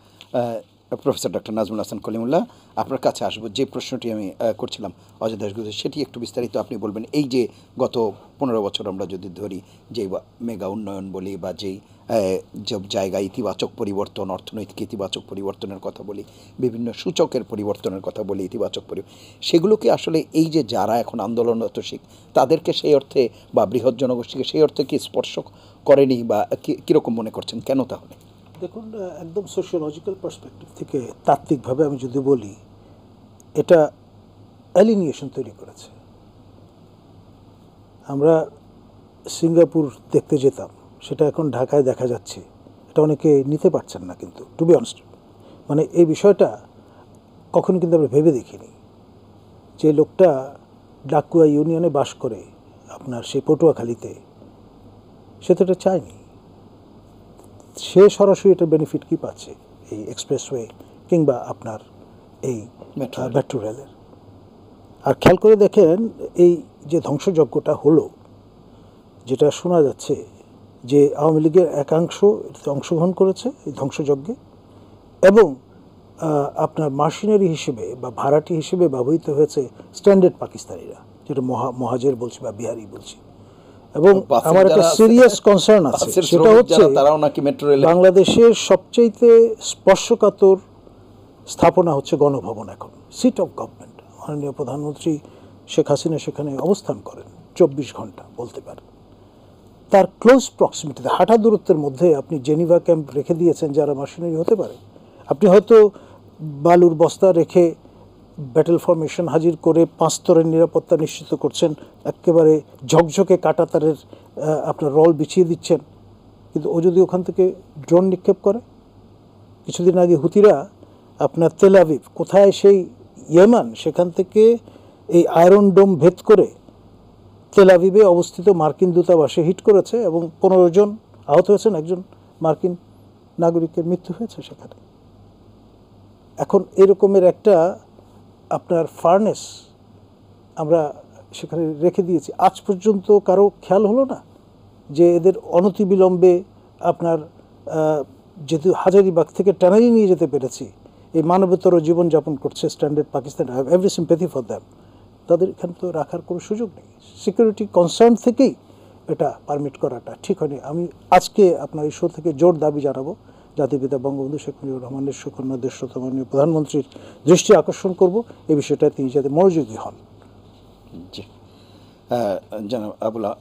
প্রফেসর ডক্টর নাজমুল হাসান কলিমুল্লাহ। আপনার কাছে আসবো, যে প্রশ্নটি আমি করছিলাম অজয় দাশগুপ্ত, সেটি একটু বিস্তারিত আপনি বলবেন। এই যে গত 15 বছর আমরা যদি ধরি, যেই মেগা উন্নয়ন বলি বা যেই সব জায়গায় ইতিবাচক পরিবর্তন, অর্থনৈতিক ইতিবাচক পরিবর্তনের কথা বলি, বিভিন্ন সূচকের পরিবর্তনের কথা বলি, ইতিবাচক সেগুলোকে আসলে এই যে যারা এখন আন্দোলনরত তাদেরকে সেই অর্থে বা বৃহৎ জনগোষ্ঠীকে সেই অর্থে কি স্পর্শ করেনি, বা কীরকম মনে করছেন, কেন তাহলে? দেখুন, একদম সোশিওলজিক্যাল পার্সপেক্টিভ থেকে তাত্ত্বিকভাবে আমি যদি বলি, এটা অ্যালিনিয়েশন তৈরি করেছে। আমরা সিঙ্গাপুর দেখতে যেতাম, সেটা এখন ঢাকায় দেখা যাচ্ছে, এটা অনেকে নিতে পারছেন না। কিন্তু টু বি অনেস্ট, মানে এই বিষয়টা কখনো কিন্তু আমরা ভেবে দেখিনি। যে লোকটা ডাকুয়া ইউনিয়নে বাস করে আপনার সেই পটুয়াখালীতে, সে তো এটা চায়নি। সে সরাসরি এটা বেনিফিট কি পাচ্ছে এই এক্সপ্রেসওয়ে কিংবা আপনার এই মেট্রো রেলের। আর খেয়াল করে দেখেন, এই যে ধ্বংসযজ্ঞটা হলো, যেটা শোনা যাচ্ছে যে আওয়ামী লীগের একাংশ এটাতে অংশগ্রহণ করেছে এই ধ্বংসযজ্ঞে, এবং আপনার মার্শিনারি হিসেবে বা ভাড়াটি হিসেবে ব্যবহৃত হয়েছে স্ট্যান্ডার্ড পাকিস্তানিরা, যেটা মহাজের বলছি বা বিহারি বলছি। এবং আমার একটা সিরিয়াস কনসার্ন আছে, সেটা হচ্ছে বাংলাদেশের সবচেয়ে স্পর্শকাতর স্থাপনা হচ্ছে গণভবন। এখন সিট অফ গভর্নমেন্ট, মাননীয় প্রধানমন্ত্রী শেখ হাসিনা সেখানে অবস্থান করেন 24 ঘন্টা বলতে পারেন। তার ক্লোজ প্রক্সিমিটিতে, হাঁটা দূরত্বের মধ্যে আপনি জেনিভা ক্যাম্প রেখে দিয়েছেন যারা মার্শিনারি হতে পারে। আপনি হয়তো বালুর বস্তা রেখে ব্যাটেল ফরমেশন হাজির করে 5 স্তরের নিরাপত্তা নিশ্চিত করছেন, একেবারে ঝকঝকে কাঁটাতারের আপনার রল বিছিয়ে দিচ্ছেন, কিন্তু ও যদি ওখান থেকে ড্রোন নিক্ষেপ করে। কিছুদিন আগে হুতিরা আপনার তেল আবিব, কোথায় সেই ইয়েমান, সেখান থেকে এই আয়রন ডোম ভেদ করে তেল আবিবে অবস্থিত মার্কিন দূতাবাসে হিট করেছে এবং 15 জন আহত হয়েছেন, একজন মার্কিন নাগরিকের মৃত্যু হয়েছে সেখানে। এখন এরকমের একটা আপনার ফার্নেস আমরা সেখানে রেখে দিয়েছি, আজ পর্যন্ত কারো খেয়াল হলো না যে এদের অনতিবিলম্বে আপনার যেহেতু হাজারিবাগ থেকে ট্যানারি নিয়ে যেতে পেরেছি, এই মানবতর জীবনযাপন করছে standard Pakistan, I have every sympathy for them, তাদের এখানে তো রাখার কোনো সুযোগ নেই। সিকিউরিটি কনসার্ন থেকেই এটা পারমিট করাটা ঠিক হয়নি। আমি আজকে আপনার এই শো থেকে জোর দাবি জানাবো, জাতিপিতা বঙ্গবন্ধু শেখ মুজিবুর রহমানের সুকন্যা দেশরত মাননীয় প্রধানমন্ত্রীর দৃষ্টি আকর্ষণ করব এই বিষয়টা তিনি যাতে মনোযোগী হন। জি, জানাব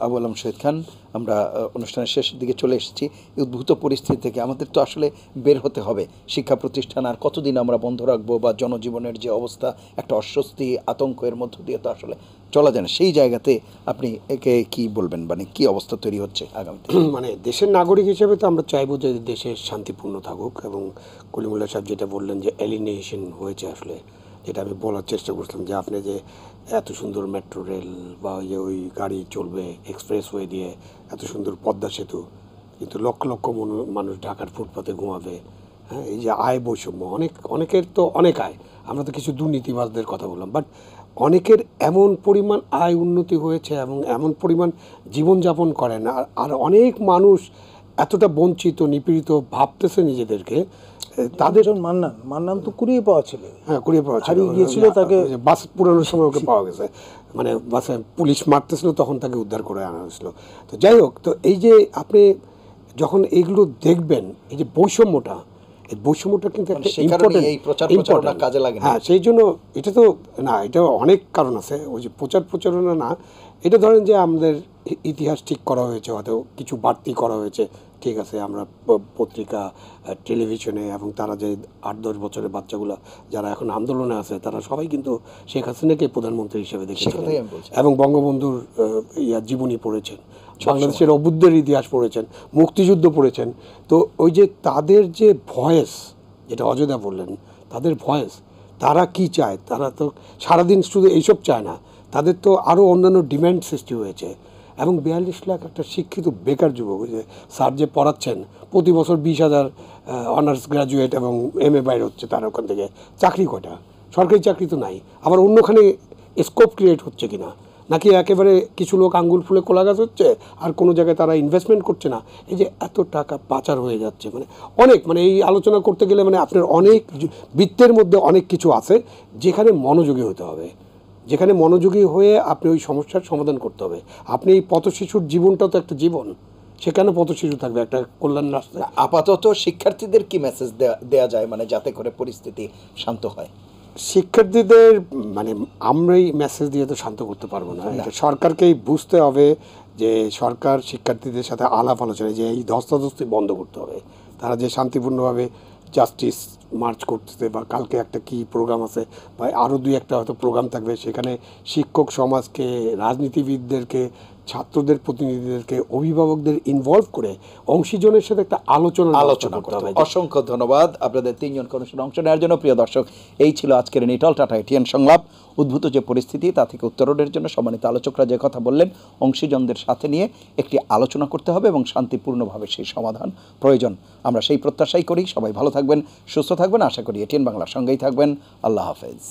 আবু আলম শহীদ খান, আমরা অনুষ্ঠানের শেষের দিকে চলে এসেছি। এই উদ্ভূত পরিস্থিতি থেকে আমাদের তো আসলে বের হতে হবে। শিক্ষা প্রতিষ্ঠান আর কতদিন আমরা বন্ধ রাখবো, বা জনজীবনের যে অবস্থা, একটা অস্বস্তি আতঙ্কের মধ্য দিয়ে তো আসলে চলা যায় না। সেই জায়গাতে আপনি একে কি বলবেন, মানে কি অবস্থা তৈরি হচ্ছে আগামীতে? মানে দেশের নাগরিক হিসেবে তো আমরা চাইবো যে দেশের শান্তিপূর্ণ থাকুক, এবং কলিমুল্লাহ সাহেব যেটা বললেন যে এলিনেশন হয়েছে, আসলে যেটা আমি বলার চেষ্টা করছিলাম যে আপনি যে এত সুন্দর মেট্রো রেল বা ওই গাড়ি চলবে এক্সপ্রেসওয়ে দিয়ে, এত সুন্দর পদ্মা সেতু, কিন্তু লক্ষ লক্ষ মানুষ ঢাকার ফুটপাতে ঘুমাবে। হ্যাঁ, এই যে আয় বৈষম্য, অনেকের তো অনেক আয়, আমরা তো কিছু দুর্নীতিবাজদের কথা বললাম, বাট অনেকের এমন পরিমাণ আয় উন্নতি হয়েছে এবং এমন পরিমাণ জীবনযাপন করেন, আর অনেক মানুষ এতটা বঞ্চিত নিপীড়িত ভাবতেছে নিজেদেরকে। তাদের মান্নান তো কুড়িয়ে পাওয়া ছিল, হ্যাঁ কুড়িয়ে পাওয়া ছিল, হারিয়ে গিয়েছিল, তাকে বাস পুরানোর সময় ওকে পাওয়া গেছে, মানে বাসে পুলিশ মারতেছিল তখন তাকে উদ্ধার করে আনা হয়েছিল। তো যাই হোক, তো এই যে আপনি যখন এইগুলো দেখবেন, এই যে বৈষম্যটা, এই বৈষম্যটা কিন্তু একটা সেই কারণে এই প্রচারণা কাজে লাগে না। হ্যাঁ, সেই জন্য এটা তো না, এটা অনেক কারণ আছে। ওই যে প্রচারণা না, এটা ধরেন যে আমাদের ইতিহাস ঠিক করা হয়েছে, হয়তো কিছু বাড়তি করা হয়েছে, ঠিক আছে, আমরা পত্রিকা, টেলিভিশনে, এবং তারা যে 8-10 বছরের বাচ্চাগুলো যারা এখন আন্দোলনে আছে, তারা সবাই কিন্তু শেখ হাসিনাকে প্রধানমন্ত্রী হিসেবে দেখেছিলেন এবং বঙ্গবন্ধুর জীবনী পড়েছেন, বাংলাদেশের অভ্যুদয়ের ইতিহাস পড়েছেন, মুক্তিযুদ্ধ পড়েছেন। তো ওই যে তাদের যে ভয়েস, যেটা অযোধ্যা বললেন, তাদের ভয়েস, তারা কি চায়, তারা তো সারাদিন শুধু এইসব চায় না, তাদের তো আরও অন্যান্য ডিম্যান্ড সৃষ্টি হয়েছে। এবং 42 লাখ একটা শিক্ষিত বেকার যুবক, ওই যে স্যার যে পড়াচ্ছেন, প্রতি বছর 20,000 অনার্স গ্র্যাজুয়েট এবং MA বাইর হচ্ছে, তার ওখান থেকে চাকরি কয়টা? সরকারি চাকরি তো নাই। আবার অন্যখানে স্কোপ ক্রিয়েট হচ্ছে কিনা, নাকি একেবারে কিছু লোক আঙ্গুল ফুলে কোলা গাছ হচ্ছে আর কোনো জায়গায় তারা ইনভেস্টমেন্ট করছে না? এই যে এত টাকা পাচার হয়ে যাচ্ছে, মানে অনেক, মানে এই আলোচনা করতে গেলে মানে আপনার অনেক বৃত্তের মধ্যে অনেক কিছু আছে যেখানে মনোযোগী হতে হবে, যেখানে মনোযোগী হয়ে আপনি ওই সমস্যার সমাধান করতে হবে। আপনি এই পথশিশুর জীবনটাও তো একটা জীবন, সেখানে পথশিশু থাকবে একটা কল্যাণ রাস্তায়। আপাতত শিক্ষার্থীদের কি মেসেজ দেয়া যায়, মানে যাতে করে পরিস্থিতি শান্ত হয়? শিক্ষার্থীদের মানে আমরাই মেসেজ দিয়ে তো শান্ত করতে পারবো না, এটা সরকারকেই বুঝতে হবে যে সরকার শিক্ষার্থীদের সাথে আলাপ আলোচনা, যে এই ধস্তাধস্তি বন্ধ করতে হবে। তারা যে শান্তিপূর্ণভাবে জাস্টিস মার্চ করতেছে, বা কালকে একটা কি প্রোগ্রাম আছে, বা আরও 2-1টা হয়তো প্রোগ্রাম থাকবে, সেখানে শিক্ষক সমাজকে, রাজনীতিবিদদেরকে, ছাত্রদের প্রতিনিধিদেরকে, অভিভাবকদের ইনভলভ করে অংশীজনের সাথে একটা আলোচনা করতে হবে। অসংখ্য ধন্যবাদ আপনাদের 3 জনকে অনুষ্ঠানে অংশ নেওয়ার জন্য। প্রিয় দর্শক, এই ছিল আজকের নিটল টাটা এটিএন সংলাপ। উদ্ভূত যে পরিস্থিতি, তা থেকে উত্তরণের জন্য সম্মানিত আলোচকরা যে কথা বললেন, অংশীজনদের সাথে নিয়ে একটি আলোচনা করতে হবে এবং শান্তিপূর্ণভাবে সেই সমাধান প্রয়োজন। আমরা সেই প্রত্যাশাই করি। সবাই ভালো থাকবেন, সুস্থ থাকবেন, আশা করি এটিএন বাংলার সঙ্গেই থাকবেন। আল্লাহ হাফেজ।